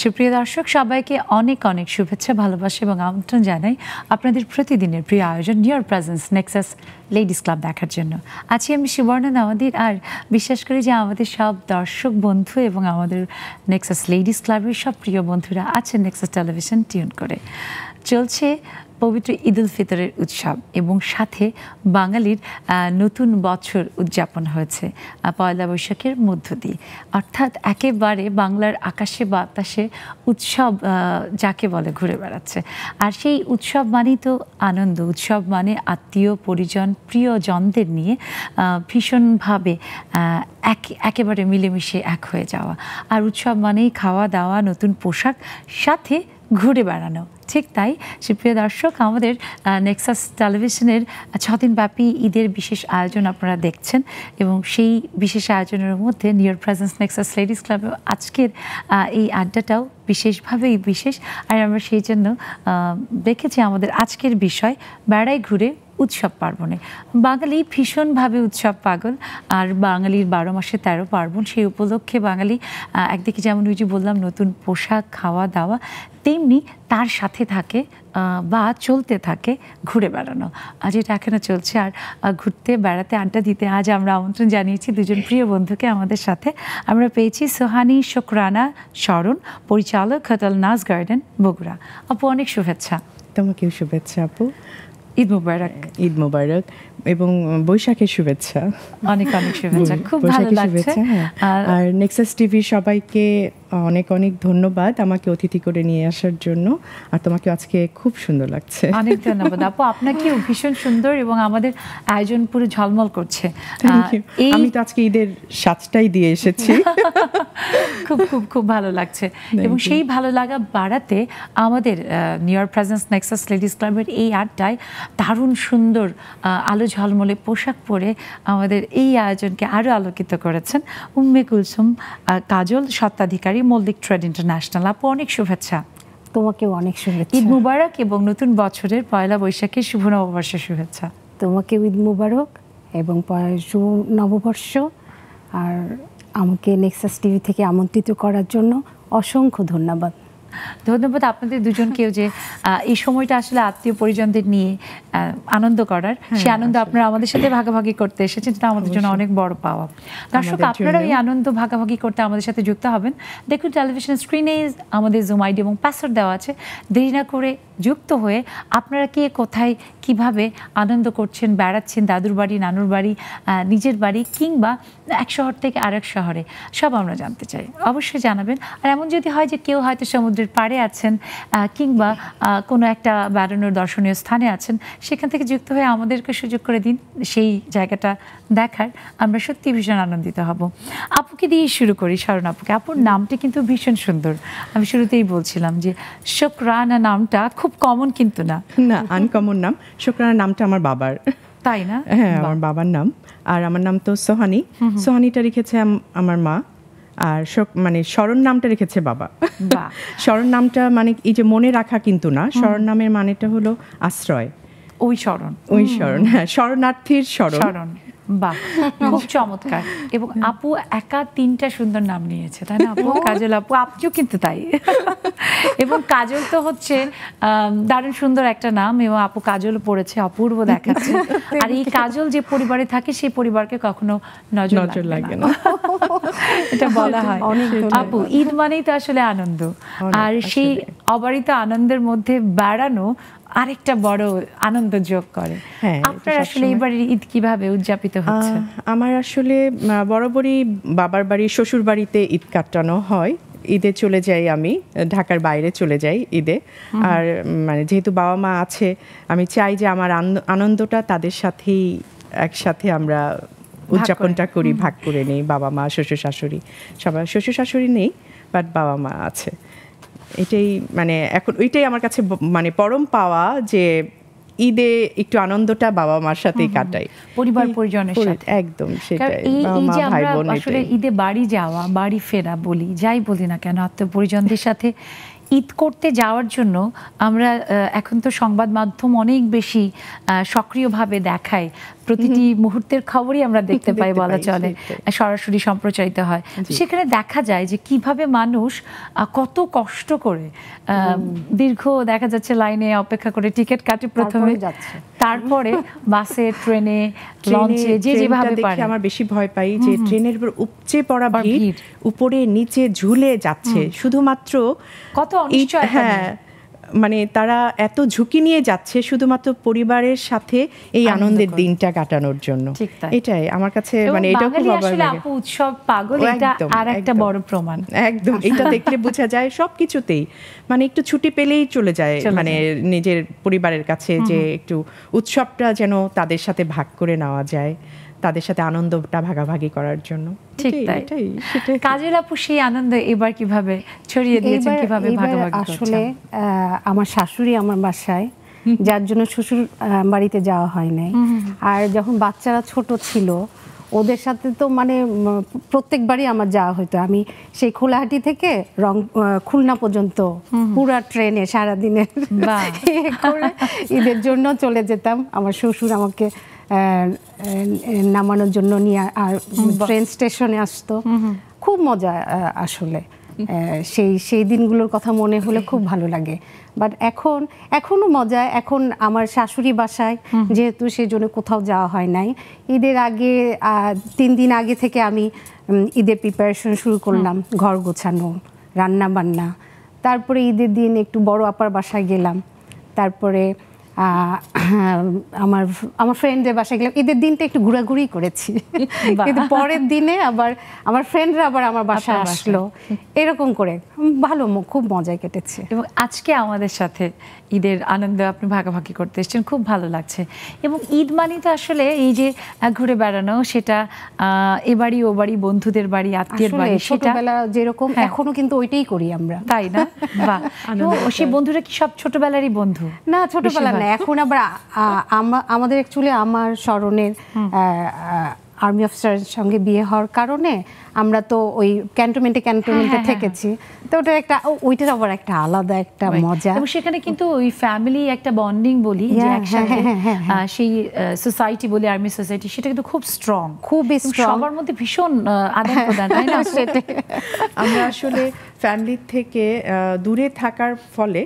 সুপ্রিয় দর্শক সবাইকে অনেক অনেক শুভেচ্ছা ভালোবাসা এবং আমন্ত্রণ জানাই আপনাদের প্রতিদিনের প্রিয় আয়োজন নিউর প্রেজেন্স নেক্সাস লেডিস ক্লাব দেখার জন্য। আছি আমি সুবর্ণা নাওয়াদির, আর বিশ্বাস করি যে আমাদের সব দর্শক বন্ধু এবং আমাদের নেক্সাস লেডিস ক্লাবের সব প্রিয় বন্ধুরা আছেন নেক্সাস টেলিভিশন টিউন করে। চলছে পবিত্র ঈদ উল ফিতরের উৎসব এবং সাথে বাঙালির নতুন বছর উদযাপন হয়েছে পয়লা বৈশাখের মধ্য দিয়ে, অর্থাৎ একেবারে বাংলার আকাশে বাতাসে উৎসব যাকে বলে ঘুরে বেড়াচ্ছে। আর সেই উৎসব মানেই তো আনন্দ, উৎসব মানে আত্মীয় পরিজন প্রিয়জনদের নিয়ে ভীষণভাবে একেবারে মিলেমিশে এক হয়ে যাওয়া। আর উৎসব মানেই খাওয়া দাওয়া, নতুন পোশাক, সাথে ঘুরে বেড়ানো। ঠিক তাই সুপ্রিয় দর্শক, আমাদের নেক্সাস টেলিভিশনের 6 দিনব্যাপী ঈদের বিশেষ আয়োজন আপনারা দেখছেন এবং সেই বিশেষ আয়োজনের মধ্যে নিউর প্রেজেন্স নেক্সাস লেডিস ক্লাবে আজকের এই আড্ডাটাও বিশেষভাবেই বিশেষ। আর আমরা সেই জন্য দেখেছি আমাদের আজকের বিষয় বেড়াই ঘুরে উৎসব পার্বণে। বাঙালি ভীষণভাবে উৎসব পাগল, আর বাঙালির 12 মাসে 13 পার্বণ। সেই উপলক্ষে বাঙালি একদিকে যেমন ওই যে বললাম নতুন পোশাক, খাওয়া দাওয়া, তেমনি তার সাথে থাকে বা চলতে থাকে ঘুরে বেড়ানো, যেটা এখনো চলছে। আর ঘুরতে বেড়াতে আড্ডা দিতে আজ আমরা আমন্ত্রণ জানিয়েছি দুজন প্রিয় বন্ধুকে আমাদের সাথে। আমরা পেয়েছি সোহানি শুকরানা শরণ, পরিচালক, হোটেল নাজ গার্ডেন, বগুড়া। আপু অনেক শুভেচ্ছা। তোমাকেও শুভেচ্ছা আপু। ঈদ মোবারক। ঈদ মোবারক এবং বৈশাখের শুভেচ্ছা। অনেক অনেক শুভেচ্ছা, খুব ভালো লাগছে। আর নেক্সাস টিভি সবাইকে অনেক অনেক ধন্যবাদ আমাকে অতিথি করে নিয়ে আসার জন্য। আর তোমাকে আজকে খুব সুন্দর লাগছে। অনেক ধন্যবাদ আপু, আপনাকেও ভীষণ সুন্দর এবং আমাদের আয়োজন পুরো ঝলমল করছে। আমি তো আজকে ঈদের সাজটাই দিয়ে এসেছি। খুব খুব খুব ভালো লাগছে এবং সেই ভালো লাগা বাড়াতে আমাদের নিউর প্রেজেন্স নেক্সাস লেডিস ক্লাবের এই আড্ডায় দারুণ সুন্দর আলো ঝলমলে পোশাক পরে আমাদের এই আয়োজনকে আরও আলোকিত করেছেন উম্মে কুলসুম কাজল, স্বত্বাধিকারী, মল্লিক ট্রেড ইন্টারন্যাশনাল। আপু অনেক শুভেচ্ছা। তোমাকেও অনেক শুভেচ্ছা। ঈদ মুবারক এবং নতুন বছরের পয়লা বৈশাখের শুভ নববর্ষের শুভেচ্ছা। তোমাকেও ঈদ মুবারক এবং শুভ নববর্ষ। আর আমাকে নেক্সাস টিভি থেকে আমন্ত্রিত করার জন্য অসংখ্য ধন্যবাদ। ধন্যবাদ আপনাদের দুজনকেও যে এই সময়টা আসলে আত্মীয় পরিজনদের নিয়ে আনন্দ করার, সেই আনন্দ আপনারা আমাদের সাথে ভাগাভাগি করতে এসেছেন, এটা আমাদের জন্য অনেক বড় পাওয়া। দর্শক আপনারা এই আনন্দ ভাগাভাগি করতে আমাদের সাথে যুক্ত হবেন। দেখুন টেলিভিশন স্ক্রিনে আমাদের জুম আইডি এবং পাসওয়ার্ড দেওয়া আছে, দেরি না করে যুক্ত হয়ে আপনারা কে কোথায় কিভাবে আনন্দ করছেন, বেড়াচ্ছেন, দাদুর বাড়ি, নানুর বাড়ি, নিজের বাড়ি, কিংবা এক শহর থেকে আরেক শহরে, সব আমরা জানতে চাই। অবশ্যই জানাবেন। আর এমন যদি হয় যে কেউ হয়তো সমুদ্রের পাড়ে আছেন কিংবা কোনো একটা বেড়ানোর দর্শনীয় স্থানে আছেন, সেখান থেকে যুক্ত হয়ে আমাদেরকে সুযোগ করে দিন সেই জায়গাটা দেখার, আমরা সত্যি ভীষণ আনন্দিত হব। আপুকে দিয়ে শুরু করি, শরণ আপুকে। আপুর নামটি কিন্তু ভীষণ সুন্দর। আমি শুরুতেই বলছিলাম যে শুকরানা নামটা খুব কমন কিন্তু না, আনকমন নাম। শুকরানা নামটা আমার বাবার। তাই না? হ্যাঁ, আমার বাবার নাম। আর আমার নাম তো সোহানি। সোহানিটা রেখেছে আমার মা। আর মানে শরণ নামটা রেখেছে বাবা। শরণ নামটা মানে এই যে মনে রাখা কিন্তু না, শরণ নামের মানেটা হলো আশ্রয়। ওই শরণ, হ্যাঁ, শরণার্থীর শরণ। বাহ, খুব চমৎকার। এবং আপু একা 3টা সুন্দর নাম নিয়েছে, তাই না আপু? কাজল আপু, আপনিও কিন্তু তাই। এবং কাজল তো হচ্ছে দারুণ সুন্দর একটা নাম, এবং আপু কাজল পড়েছে, অপূর্ব দেখাচ্ছে। আর এই কাজল যে পরিবারে থাকে সেই পরিবারকে কখনো নজর লাগে না, এটা বলা হয়। আপু, ঈদ মানেই তো আসলে আনন্দ, আর সেই অবারিত আনন্দের মধ্যে বেড়ানো আরেকটা বড় আনন্দ যোগ করে। আপনার আসলে এইবারের ঈদ কিভাবে উদযাপিত হচ্ছে? আমার আসলে বরাবরই বাবার বাড়ি, শ্বশুর বাড়িতে ঈদ কাটানো হয়। ঈদে চলে যাই, আমি ঢাকার বাইরে চলে যাই ঈদে। আর মানে যেহেতু বাবা মা আছে, আমি চাই যে আমার আনন্দটা তাদের সাথেই একসাথে আমরা উদযাপনটা করি, ভাগ করে নেই। বাবা মা, শ্বশুর শাশুড়ি, সবাই শ্বশুর শাশুড়ি নেই, বাট বাবা মা আছে। এটাই মানে এখন ওইটাই আমার কাছে মানে পরম পাওয়া, যে ঈদে একটু আনন্দটা বাবা মার সাথেই কাটাই, পরিবার পরিজনের সাথে। একদম সেটাই। এই যে আমরা আসলে ঈদে বাড়ি যাওয়া, বাড়ি ফেরা বলি, যাই বলি না কেন, আত্মীয় পরিজনদের সাথে ঈদ করতে যাওয়ার জন্য আমরা এখন তো সংবাদ মাধ্যম অনেক বেশি সক্রিয়ভাবে দেখায়, প্রতিটি মুহূর্তের খবরই আমরা দেখতে পাই বলা চলে, সরাসরি সম্প্রচারিত হয়। সেখানে দেখা যায় যে কিভাবে মানুষ কত কষ্ট করে দীর্ঘ দেখা যাচ্ছে লাইনে অপেক্ষা করে টিকিট কাটে প্রথমে, তারপরে বাসে, ট্রেনে, লঞ্চে, যে যেভাবে পারে। আমার বেশি ভয় পাই যে ট্রেনের উপর উপচে পড়া ভিড়, উপরে নিচে ঝুলে যাচ্ছে শুধুমাত্র কত অনিশ্চয়তা। হ্যাঁ, মানে তারা এত ঝুঁকি নিয়ে যাচ্ছে শুধুমাত্র পরিবারের সাথে এই আনন্দের দিনটা কাটানোর জন্য। এটাই আমার কাছে মানে এটা খুব ভালো লাগে। আপু উৎসব পাগল, এটা আরেকটা বড় প্রমাণ। একদম, এটা দেখলে বোঝা যায় সবকিছুতেই মানে একটু ছুটি পেলেই চলে যায় মানে নিজের পরিবারের কাছে, যে একটু উৎসবটা যেন তাদের সাথে ভাগ করে নেওয়া যায়, তাদের সাথে আনন্দটা ভাগাভাগি করার জন্য। ঠিক তাই। কাজল আপু সেই আনন্দ এবার কিভাবে ছড়িয়ে দিয়েছেন, কিভাবে ভাগাভাগি করছেন? আসলে আমার শাশুড়ি আমার বাসায়, যার জন্য শ্বশুর বাড়িতে যাওয়া হয় নাই। আর যখন বাচ্চারা ছোট ছিল ওদের সাথে তো মানে প্রত্যেকবারই আমার যাওয়া হতো। আমি সেই খোলাহাটি থেকে খুলনা পর্যন্ত পুরা ট্রেনে সারাদিনের করে ঈদের জন্য চলে যেতাম। আমার শ্বশুর আমাকে নামানোর জন্য নিয়ে আর ট্রেন স্টেশনে আসতো। খুব মজা আসলে। সেই দিনগুলোর কথা মনে হলে খুব ভালো লাগে। বাট এখনো মজা। এখন আমার শাশুড়ি বাসায় যেহেতু সেই জন্য কোথাও যাওয়া হয় নাই। ঈদের আগে 3 দিন আগে থেকে আমি ঈদের প্রিপারেশন শুরু করলাম, ঘর গোছানো, রান্না বান্না। তারপরে ঈদের দিন একটু বড় আপার বাসায় গেলাম, তারপরে আমার ফ্রেন্ডের বাসায় গেলাম। ঈদের দিনটা একটু ঘোরাঘুরি করেছি, কিন্তু পরের দিনে আবার আমার ফ্রেন্ডরা আবার আমার বাসায় আসলো, এরকম করে ভালো খুব মজায় কেটেছে। এবং আজকে আমাদের সাথে ঈদের আনন্দ আপনি ভাগাভাগি করতে এসেছেন, খুব ভালো লাগছে। এবং ঈদ মানে তো আসলে এই যে ঘুরে বেড়ানো, সেটা এ বাড়ি ও বাড়ি, বন্ধুদের বাড়ি, আত্মীয়ের বাড়ি, ছোটবেলা যেরকম এখনো কিন্তু ওইটাই করি আমরা, তাই না? বাহ, সেই বন্ধুরা কি সব ছোটবেলারই বন্ধু? না, ছোটবেলা না, এখন আবার আমাদের অ্যাকচুয়ালি আমার স্মরণের আর্মি অফিসারের সঙ্গে বিয়ে হওয়ার কারণে আমরা তো ওই ক্যান্টনমেন্টে থেকেছি, তো ওইটার আবার একটা আলাদা একটা মজা। এবং সেখানে কিন্তু ওই ফ্যামিলি একটা বন্ডিং বলি, যে একসাথে সেই সোসাইটি বলি, আর্মি সোসাইটি, সেটা কিন্তু খুব স্ট্রং, খুবই স্ট্রং, সবার মধ্যে ভীষণ আদান প্রদান, তাই না? আমরা আসলে ফ্যামিলির থেকে দূরে থাকার ফলে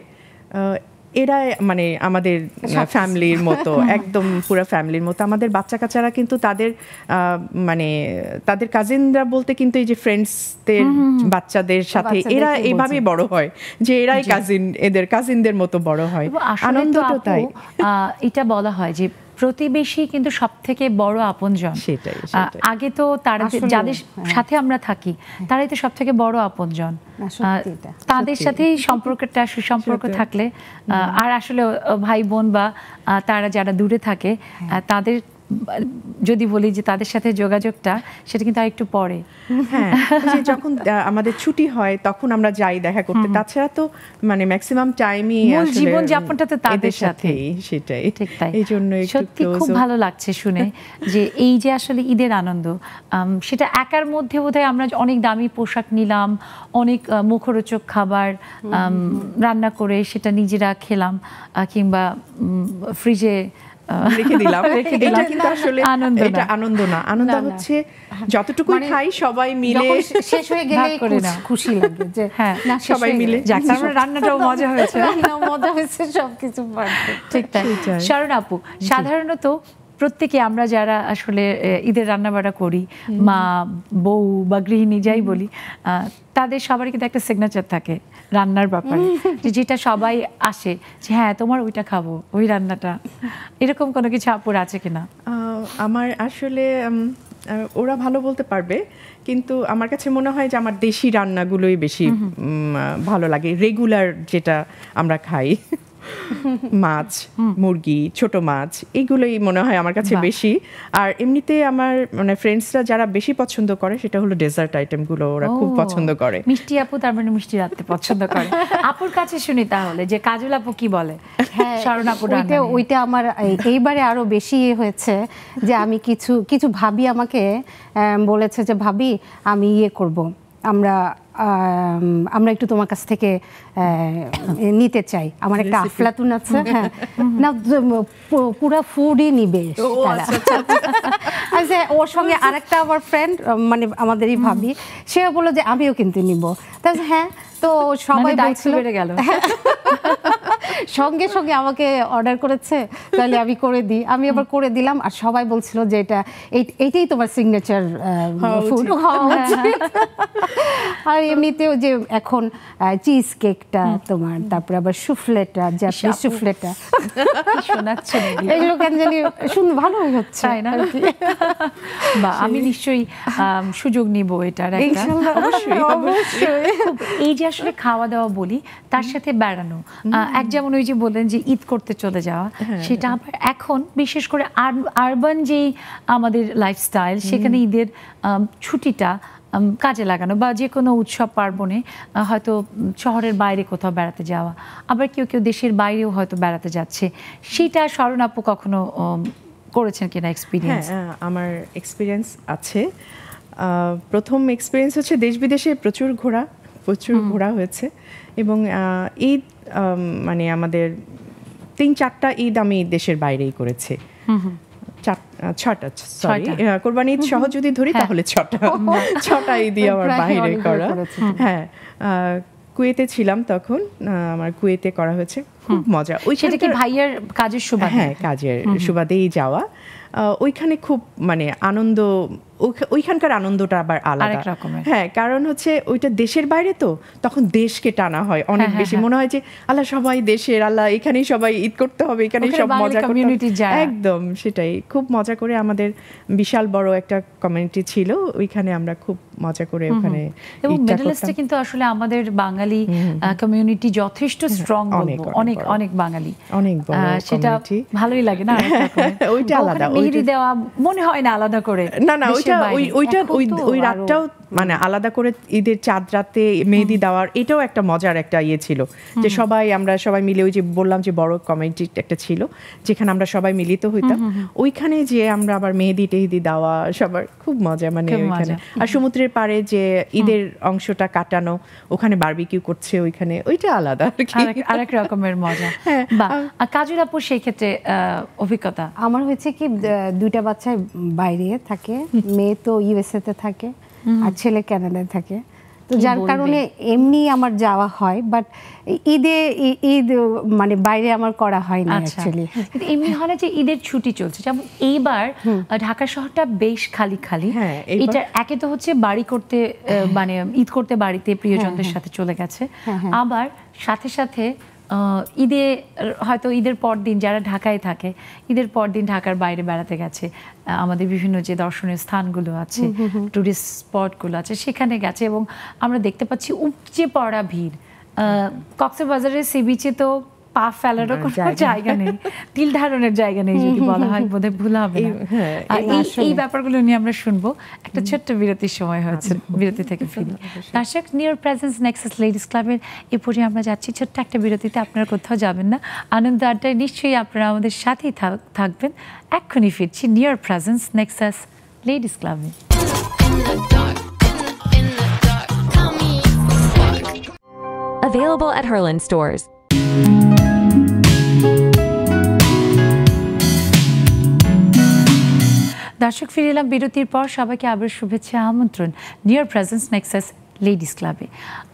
এরা মানে আমাদের ফ্যামিলির মতো, একদম পুরো ফ্যামিলির মতো। আমাদের বাচ্চা কাচ্চারা কিন্তু তাদের মানে তাদের কাজিনরা বলতে কিন্তু এই যে ফ্রেন্ডসদের বাচ্চাদের সাথে এরা এভাবে বড় হয়, যে এরাই কাজিন, এদের কাজিনদের মতো বড় হয়। আনন্দটা তাই। এটা বলা হয় যে প্রতিবেশী কিন্তু সব থেকে বড় আপনজন। সেটাই। আগে তো তারা যাদের সাথে আমরা থাকি তারাই তো সব থেকে বড় আপনজন। তাদের সাথেই সম্পর্কটা সুসম্পর্ক থাকলে, আর আসলে ভাই বোন বা তারা যারা দূরে থাকে তাদের যদি বলি যে তাদের সাথে যোগাযোগটা, সেটা কিন্তু আরেকটু পরে। হ্যাঁ, যখন আমাদের ছুটি হয় তখন আমরা যাই দেখা করতে, তাছাড়া তো মানে ম্যাক্সিমাম টাইমই আসলে জীবন যাপনটা তো তাদের সাথেই। সেটাই, ঠিক তাই। এইজন্য সত্যি খুব ভালো লাগছে শুনে যে এই যে আসলে ঈদের আনন্দ, সেটা একার মধ্যে বোধহয় আমরা অনেক দামি পোশাক নিলাম, অনেক মুখরোচক খাবার রান্না করে সেটা নিজেরা খেলাম, কিংবা ফ্রিজে রেখে দিলাম, এটা কিন্তু আসলে এটা আনন্দ না। আনন্দ হচ্ছে যতটুকুই খাই সবাই মিলে, শেষ হয়ে গেলে খুশি লাগে যে হ্যাঁ সবাই মিলে, রান্নাটাও মজা হয়েছে, সবকিছু ঠিক তাই। শারণ আপু, সাধারণত প্রত্যেকে আমরা যারা আসলে ঈদের রান্নাবাড়া করি, মা, বউ বা গৃহিণী যাই বলি, তাদের সবারই কিন্তু একটা সিগনেচার থাকে রান্নার ব্যাপারে, যেটা সবাই আসে যে হ্যাঁ তোমার ওইটা খাবো, ওই রান্নাটা। এরকম কোনো কিছু আপুর আছে কিনা? আমার আসলে ওরা ভালো বলতে পারবে, কিন্তু আমার কাছে মনে হয় যে আমার দেশি রান্নাগুলোই বেশি ভালো লাগে, রেগুলার যেটা আমরা খাই, মাছ, মুরগি, ছোট মাছ, এগুলোই মনে হয় আমার কাছে বেশি। আর এমনিতে আমার মানে ফ্রেন্ডসরা যারা বেশি পছন্দ করে সেটা হলো ডেজার্ট আইটেমগুলো, ওরা খুব পছন্দ করে। মিষ্টি আপু তার মানে মিষ্টি রাখতে পছন্দ করে। আপুর কাছে শুনি তাহলে যে কাজল আপু কি বলে। হ্যাঁ, শারণ আপু ওইটা আমার এইবারে আরো বেশি হয়েছে যে আমি কিছু ভাবি আমাকে বলেছে যে ভাবি আমি করব, আমরা একটু তোমার কাছ থেকে নিতে চাই, আমার একটা আফলাতুন আছে, হ্যাঁ না পুরো ফুডই নিবে তারা। ওর সঙ্গে আরেকটা আমার ফ্রেন্ড মানে আমাদেরই ভাবি, সেও বললো যে আমিও কিন্তু নিব। তাই হ্যাঁ, তো সবাই বলছিল গেল সঙ্গে সঙ্গে আমাকে অর্ডার করেছে, তাহলে আমি করে দিই। আমি আবার করে দিলাম, আর সবাই বলছিল যে এইটাই তোমার সিগনেচার ফুড হওয়া উচিত। আর এমনিতেও যে এখন চিজ কেকটা তোমার, তারপরে আবার সুফলেটা, জাপানিজ সুফলেটা শোনাচ্ছেন এগুলো কেন জানি ভালো হচ্ছে না। বা আমি নিশ্চয়ই সুযোগ নিব এটার একটা। অবশ্যই। এই যে আসলে খাওয়া দাওয়া বলি, তার সাথে বেড়ানো, এক যেমন ওই যে বললেন যে ঈদ করতে চলে যাওয়া, সেটা আবার এখন বিশেষ করে আরবান যেই আমাদের লাইফস্টাইল, সেখানে ঈদের ছুটিটা কাজে লাগানো, বা যে কোনো উৎসব পার্বণে হয়তো শহরের বাইরে কোথাও বেড়াতে যাওয়া, আবার কেউ কেউ দেশের বাইরেও হয়তো বেড়াতে যাচ্ছে, সেটা শরণ আপু কখনো করেছেন কিনা এক্সপিরিয়েন্স? হ্যাঁ, আমার এক্সপিরিয়েন্স আছে। প্রথম এক্সপিরিয়েন্স হচ্ছে দেশ বিদেশে প্রচুর ঘোরা হয়েছে, এবং ঈদ মানে আমাদের 3-4টা ঈদ আমি দেশের বাইরেই করেছি। 6টা, সরি, কোরবানি ঈদ সহ যদি ধরি তাহলে 6টা ঈদই আমার বাইরে করা। হ্যাঁ, কুয়েতে ছিলাম তখন, আমার কুয়েতে করা হয়েছে, খুব মজা। সেটা কি ভাইয়ের কাজের সুবাদে? হ্যাঁ, কাজের সুবাদেই যাওয়া। ওইখানে খুব মানে আনন্দ, ওইখানকার আনন্দটা আবার আলাদা। হ্যাঁ, কারণ হচ্ছে ওইটা দেশের বাইরে, তো তখন দেশকে টানা হয় অনেক বেশি। মনে হয় যে আল্লাহ সবাই দেশের, আল্লাহ এখানেই সবাই ঈদ করতে হবে, এখানেই সব মজা করতে হবে। একদম সেটাই, খুব মজা করে। আমাদের বিশাল বড় একটা কমিউনিটি ছিল, ওইখানে আমরা খুব মজা করে ওখানে। এবং মিডল ইস্টে কিন্তু আসলে আমাদের বাঙালি কমিউনিটি যথেষ্ট স্ট্রং, অনেক অনেক বাঙালি, অনেক বড়, সেটা ভালোই লাগে না? ওইটা আলাদা, মেহেদি দেওয়া মনে হয় না আলাদা করে, না ওই রাতটাও মানে আলাদা করে ঈদের চাঁদ রাতে মেহেদি দেওয়ার, এটাও একটা মজার একটা ইয়ে ছিল, যে আমরা সবাই মিলে, ওই যে বললাম যে বড় কমিউনিটি একটা ছিল যেখানে আমরা সবাই মিলিত হইতাম, ওইখানে যে আমরা আবার মেহেদি টেহেদি দেওয়া, সবার খুব মজা। মানে ওইখানে আর সমুদ্রের পাড়ে যে ঈদের অংশটা কাটানো, ওখানে বারবিকিউ করছে ওইখানে, ওইটা আলাদা আরেক রকমের মজা। বা কাজল আপুর সেই ক্ষেত্রে অভিজ্ঞতা? আমার হয়েছে কি, 2টা বাচ্চা বাইরে থাকে, মেয়ে তো ইউএসএ তে থাকে আর ছেলে কানাডায় থাকে, তো যার কারণে এমনি আমার যাওয়া হয়, বাট ঈদ মানে বাইরে আমার করা হয় না অ্যাকচুয়ালি। এমনি হলে যে ঈদের ছুটি চলছে, যেমন এইবার ঢাকা শহরটা বেশ খালি। এটা একে তো হচ্ছে বাড়ি করতে, মানে ঈদ করতে বাড়িতে প্রিয়জনদের সাথে চলে গেছে, আবার সাথে সাথে ঈদে হয়তো ঈদের পর দিন যারা ঢাকায় থাকে, ঈদের পর দিন ঢাকার বাইরে বেড়াতে গেছে, আমাদের বিভিন্ন যে দর্শনীয় স্থানগুলো আছে, টুরিস্ট স্পটগুলো আছে, সেখানে গেছে, এবং আমরা দেখতে পাচ্ছি উপচে পড়া ভিড়। কক্সবাজারের সি বিচে তো পা ফেলারও কোনো জায়গা নেই, তিল ধারণের জায়গা নেই, যদি বলা হয় বোধহয় ভুল হবে না। এই ব্যাপারগুলো নিয়ে আমরা শুনবো। একটা ছোট্ট বিরতির সময় হয়েছে, বিরতি থেকে ফিরি। দর্শক, নিউর প্রেজেন্স নেক্সাস লেডিস ক্লাবের এ পর্যায়ে আমরা যাচ্ছি ছোট্ট একটা বিরতিতে। আপনারা কোথাও যাবেন না, আনন্দ আড্ডায় নিশ্চয়ই আপনারা আমাদের সাথেই থাকবেন। এক্ষুনি ফিরছি নিউর প্রেজেন্স নেক্সাস লেডিস ক্লাবে। Available at Herland stores. দর্শক, ফিরে এলাম বিরতির পর। সবাইকে আবার শুভেচ্ছা, আমন্ত্রণ নিউর প্রেজেন্স নেক্সাস লেডিস ক্লাবে।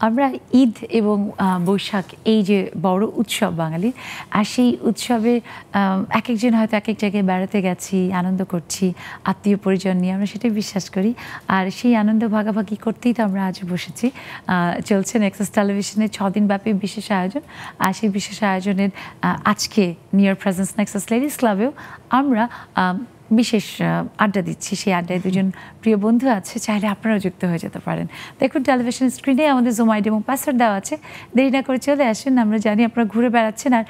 আমরা ঈদ এবং বৈশাখ, এই যে বড় উৎসব বাঙালির, আর সেই উৎসবে এক একজন হয়তো এক এক জায়গায় বেড়াতে গেছি, আনন্দ করছি আত্মীয় পরিজন নিয়ে, আমরা সেটাই বিশ্বাস করি। আর সেই আনন্দ ভাগাভাগি করতেই তো আমরা আজ বসেছি। চলছে নেক্সাস টেলিভিশনের 6 দিনব্যাপী বিশেষ আয়োজন, আর সেই বিশেষ আয়োজনের আজকে নিউর প্রেজেন্স নেক্সাস লেডিস ক্লাবেও আমরা বিশেষ আড্ডা দিচ্ছি। সেই আড্ডায় দুজন প্রিয় বন্ধু আছে, চাইলে আপনারাও যুক্ত হয়ে যেতে পারেন। দেখুন, টেলিভিশন স্ক্রিনে আমাদের জুম আইডি এবং পাসওয়ার্ড দেওয়া আছে, দেরি না করে চলে আসেন। আমরা জানি আপনারা ঘুরে বেড়াচ্ছেন, আর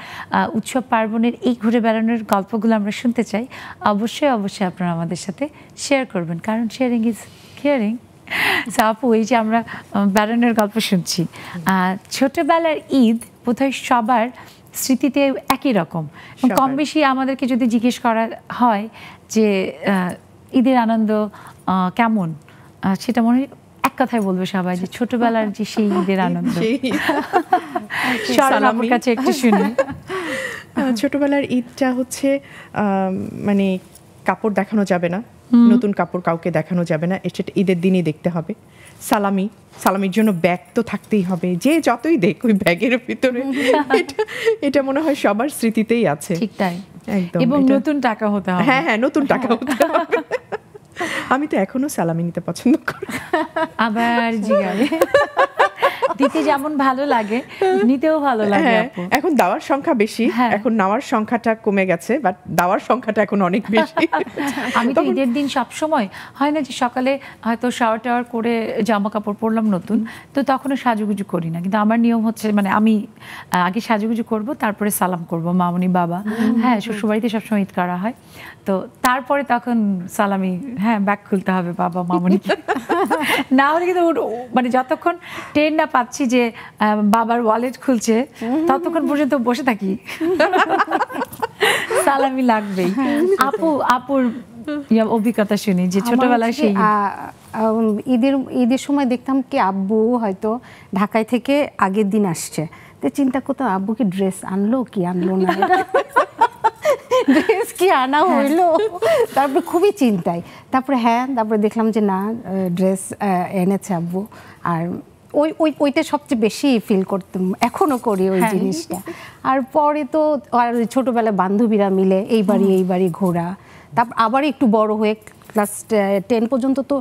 উৎসব পার্বণের এই ঘুরে বেড়ানোর গল্পগুলো আমরা শুনতে চাই। অবশ্যই আপনারা আমাদের সাথে শেয়ার করবেন, কারণ শেয়ারিং ইজ কেয়ারিং। আপু, এই যে আমরা বেড়ানোর গল্প শুনছি, ছোটবেলার ঈদ বোধহয় সবার স্মৃতিতে একই রকম, কম বেশি। আমাদেরকে যদি জিজ্ঞেস করা হয় যে ঈদের আনন্দ কেমন, সেটা মনে হয় কথাই বলবে সবাই যে ছোটবেলার যে সেই ঈদের আনন্দ। সেই শরণ আপুর কাছে একটু শুনি। ছোটবেলার ঈদটা হচ্ছে মানে কাপড় দেখানো যাবে না, নতুন কাপড় কাউকে দেখানো যাবে না, সেটা ঈদের দিনই দেখতে হবে। সালামির জন্য ব্যাগ তো থাকতেই হবে, যে যতই দেখ ওই ব্যাগের ভিতরে এটা মনে হয় সবার স্মৃতিতেই আছে। ঠিক তাই, একদম। এবং নতুন টাকা হতে হবে। হ্যাঁ, নতুন টাকা হতে হবে। আমি তো এখনো সালামি নিতে পছন্দ করি। আবার জিগারে দিতে যেমন ভালো লাগে, নিতেও ভালো লাগে। এখন দেওয়ার সংখ্যা বেশি, এখন নেওয়ার সংখ্যাটা কমে গেছে, বাট দেওয়ার সংখ্যাটা এখন অনেক বেশি। আমি তো ঈদের দিন সব সময় হয় না যে সকালে হয়তো শাওয়ার টাওয়ার করে জামা কাপড় পরলাম নতুন, তো তখনও সাজুগুজু করি না, কিন্তু আমার নিয়ম হচ্ছে মানে আমি আগে সাজুগুজু করব, তারপরে সালাম করব মামুনি বাবা। হ্যাঁ, শ্বশুরবাড়িতে সবসময় ঈদ করা হয়, তো তারপরে তখন সালামি, হ্যাঁ ব্যাগ খুলতে হবে বাবা মামুনিকে। না হলে কিন্তু মানে যতক্ষণ ট্রেন না পাচ্ছি যে বাবার ওয়ালেট খুলছে, ততক্ষণ পর্যন্ত বসে থাকি, সালামি লাগবেই। আপুর অভিজ্ঞতা শুনি যে ছোটবেলায় সেই ঈদের সময় দেখতাম কি আব্বু হয়তো ঢাকায় থেকে আগের দিন আসছে, তো চিন্তা করতাম আব্বু কি ড্রেস আনলো কি আনলো না, ড্রেস কি আনা হইলো, তারপরে খুবই চিন্তায়। তারপরে দেখলাম যে না, ড্রেস এনেছে আব্বু। আর ওইটা সবচেয়ে বেশি ফিল করতাম, এখনো করি ওই জিনিসটা। আর পরে তো আর ছোটবেলায় বান্ধবীরা মিলে এই বাড়ি ঘোরা, তারপর আবার একটু বড় হয়ে ক্লাস 10 পর্যন্ত, তো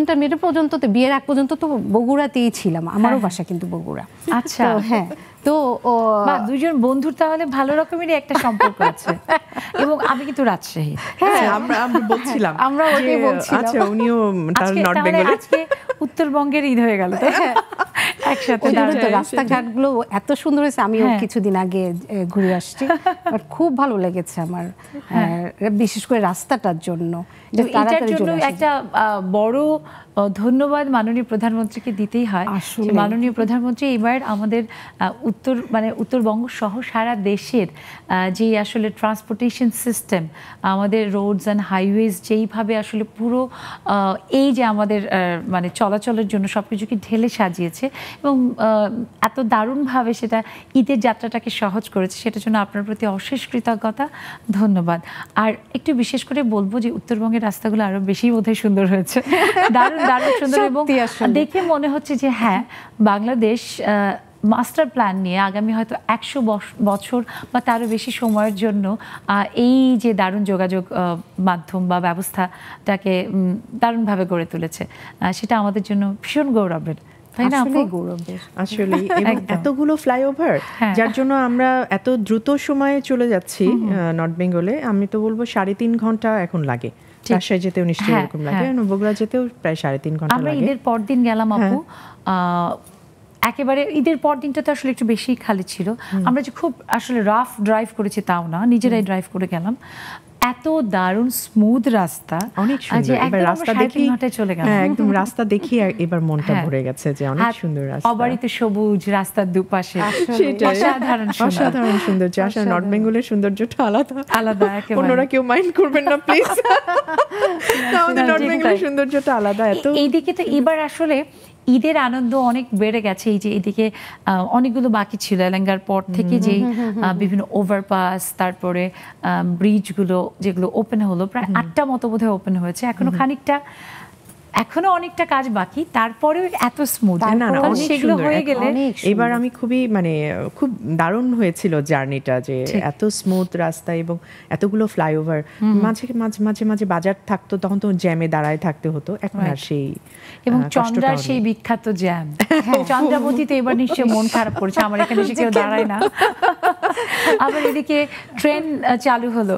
ইন্টারমিডিয়েট পর্যন্ত, তো বিয়ের আগ পর্যন্ত তো বগুড়াতেই ছিলাম, আমারও বাসা কিন্তু বগুড়া। আচ্ছা, হ্যাঁ, তো দুজন বন্ধুর তাহলে ভালো রকমেরই একটা সম্পর্ক আছে। এবং আমি কিন্তু রাজশাহী, আমরা বলছিলাম, আমরা ওটাই বলছিলাম। আচ্ছা, উনিও নর্থ বেঙ্গলে। আজকে উত্তরবঙ্গের ঈদ হয়ে গেল একসাথে। রাস্তাঘাটগুলো এত সুন্দর হয়েছে, আমিও কিছুদিন আগে ঘুরে আসছি, আর খুব ভালো লেগেছে আমার, বিশেষ করে রাস্তাটার জন্য। এটার জন্য একটা বড় ধন্যবাদ মাননীয় প্রধানমন্ত্রীকে দিতেই হয়। মাননীয় প্রধানমন্ত্রী এবার আমাদের উত্তরবঙ্গ সহ সারা দেশের যে আসলে ট্রান্সপোর্টেশন সিস্টেম, আমাদের রোডস অ্যান্ড হাইওয়েজ যেইভাবে আসলে পুরো এই যে আমাদের মানে চলাচলের জন্য সবকিছুকে ঢেলে সাজিয়েছে, এবং এত দারুণভাবে সেটা ঈদের যাত্রাটাকে সহজ করেছে, সেটার জন্য আপনার প্রতি অশেষ কৃতজ্ঞতা, ধন্যবাদ। আর একটু বিশেষ করে বলবো যে উত্তরবঙ্গের রাস্তাগুলো আরো বেশি বোধহয় সুন্দর হয়েছে, দারুণ সুন্দর, এবং দেখে মনে হচ্ছে যে হ্যাঁ, বাংলাদেশ মাস্টার প্ল্যান নিয়ে আগামী হয়তো 100 বছর বা তারও বেশি সময়ের জন্য এই যে দারুণ যোগাযোগ মাধ্যম বা ব্যবস্থাটাকে দারুণভাবে গড়ে তুলেছে, সেটা আমাদের জন্য ভীষণ গৌরবের, তাই না? আসলে এতগুলো ফ্লাইওভার, যার জন্য আমরা এত দ্রুত সময়ে চলে যাচ্ছি নর্থ বেঙ্গলে। আমি তো বলবো 3.5 ঘন্টা এখন লাগে, রাজশাহী যেতেও নিশ্চয়ই এরকম লাগে, বগুড়া যেতেও প্রায় 3.5 ঘন্টা লাগে। আমরা ঈদের পর দিন গেলাম আপু, একেবারে ঈদের পর দিনটা তো আসলে একটু বেশি খালি ছিল, আমরা যে খুব আসলে রাফ ড্রাইভ করেছি তাও না, নিজেরাই ড্রাইভ করে গেলাম। এত দারুণ স্মুথ রাস্তা, অনেক সুন্দর। এবার রাস্তা দেখি চলে গেল, একদম রাস্তা দেখি এবার মনটা ভরে গেছে যে অনেক সুন্দর রাস্তা, অবারিত সবুজ রাস্তার দুপাশে, অসাধারণ সৌন্দর্য। আসলে নর্থ বেঙ্গলের সৌন্দর্যটা আলাদা, একেবারে। অন্যরা কেউ মাইন্ড করবেন না প্লিজ, আমাদের নর্থ বেঙ্গলের সৌন্দর্যটা আলাদা। এত এইদিকে তো এবার আসলে ঈদের আনন্দ অনেক বেড়ে গেছে। এই যে এদিকে অনেকগুলো বাকি ছিল এলাঙ্গার পর থেকে, যেই বিভিন্ন ওভারপাস, তারপরে ব্রিজগুলো যেগুলো ওপেন হলো, প্রায় 8টা মতো বোধহয় ওপেন হয়েছে, এখনো অনেকটা কাজ বাকি, তারপরেও এত স্মুথ, সেগুলো হয়ে গেলে এবার আমি খুব দারুণ হয়েছিল জার্নিটা, যে এত স্মুথ রাস্তা এবং এতগুলো ফ্লাইওভার, মাঝে মাঝে বাজার থাকতো, তখন তো জ্যামে দাঁড়ায় থাকতে হতো, এখন আর সেই, এবং চন্দ্রার সেই বিখ্যাত জ্যাম, চন্দ্রাবতীতে এবার নিশ্চয়ই মন খারাপ করছে, আমার এখানে এসে কেউ দাঁড়ায় না। আবার এদিকে ট্রেন চালু হলো,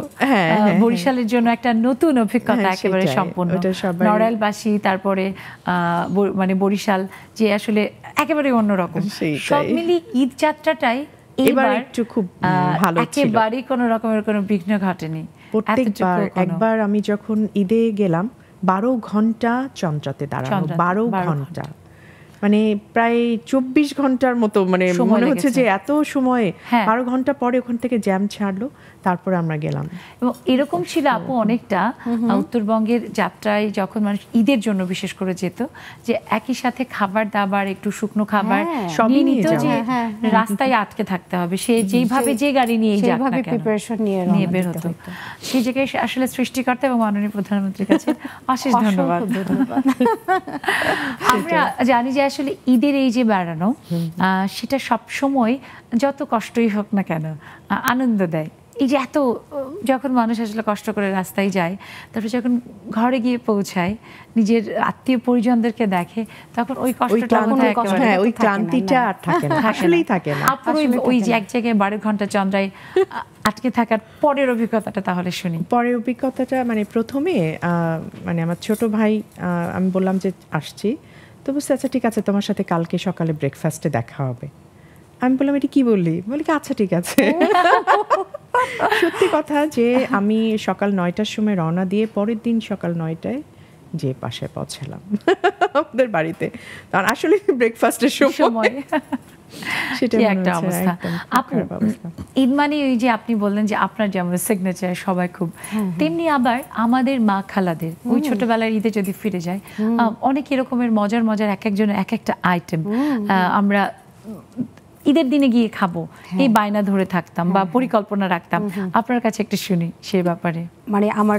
বরিশালের জন্য একটা নতুন অভিজ্ঞতা, একেবারে সম্পূর্ণ নড়াইলবাসী, তারপরে মানে বরিশাল যে আসলে একেবারে অন্যরকম, সব মিলিয়ে ঈদ যাত্রাটাই এবার একটু খুব ভালো ছিল, একেবারেই কোনো রকমের কোনো বিঘ্ন ঘটেনি। একবার আমি যখন ঈদে গেলাম 12 ঘন্টা চন্দ্রাতে দাঁড়ানো, 12 ঘন্টা, মানে প্রায় 24 ঘন্টার মতো, মানে সময় মনে হচ্ছে লেগেছে। যে এত সময়, হ্যাঁ। 12 ঘন্টা পরে ওখান থেকে জ্যাম ছাড়লো, তারপরে আমরা গেলাম। এবং এরকম ছিল আপু অনেকটা উত্তরবঙ্গের যাত্রায় যখন মানুষ ঈদের জন্য বিশেষ করে যেত, যে একই সাথে খাবার দাবার, একটু শুকনো খাবার হ্যাঁ, সবই নিত, নিয়ে যে যাওয়া। রাস্তায় আটকে থাকতে হবে, সে যেইভাবে যে গাড়ি নিয়ে যাক না সেইভাবে কেন প্রিপারেশন নিয়ে নিয়ে রওনা বের দিতে হতো। হতো। সেই জায়গায় আসলে সৃষ্টিকর্তা এবং মাননীয় প্রধানমন্ত্রীর কাছে অশেষ ধন্যবাদ। অসংখ্য ধন্যবাদ। আমরা জানি যে আসলে ঈদের এই যে বেড়ানো, সেটা সব সময় যত কষ্টই হোক না কেন আনন্দ দেয়। এই যে এত যখন মানুষ আসলে কষ্ট করে রাস্তায় যায়, তারপরে যখন ঘরে গিয়ে পৌঁছায়, নিজের আত্মীয় পরিজনদেরকে দেখে, তখন ওই কষ্টটা বোধহয় একেবারে হ্যাঁ, ওই থাকে না, ক্লান্তিটা আর থাকে না, আসলেই থাকে না। আপুর ওই যে এক জায়গায় 12 ঘন্টা চন্দ্রায় আটকে থাকার পরের অভিজ্ঞতাটা তাহলে শুনি। পরের অভিজ্ঞতাটা মানে প্রথমে মানে আমার ছোট ভাই, আমি বললাম যে আসছি, তো বুঝতে আচ্ছা ঠিক আছে, তোমার সাথে কালকে সকালে ব্রেকফাস্টে দেখা হবে। আমি বললাম এটা কি বললি? বলি কি আচ্ছা ঠিক আছে। সত্যি কথা যে আমি সকাল 9টার সময় রওনা দিয়ে পরের দিন সকাল 9টায় যে পাশে পৌঁছালাম আমাদের বাড়িতে, কারণ আসলে ব্রেকফাস্টের সময় সেটা কি মনে একটা হচ্ছে অবস্থা। একদম খুব আপু খারাপ অবস্থা। ঈদ মানে ওই যে আপনি বললেন যে আপনার যেমন সিগনেচার সবাই খুব, তেমনি আবার আমাদের মা খালাদের ওই ছোটবেলার ঈদে যদি ফিরে যায়, অনেক এরকমের মজার মজার এক একজনের এক একটা আইটেম আমরা ঈদের দিনে গিয়ে খাবো এই বায়না ধরে থাকতাম বা পরিকল্পনা রাখতাম। আপনার কাছে একটু শুনি সেই ব্যাপারে। মানে আমার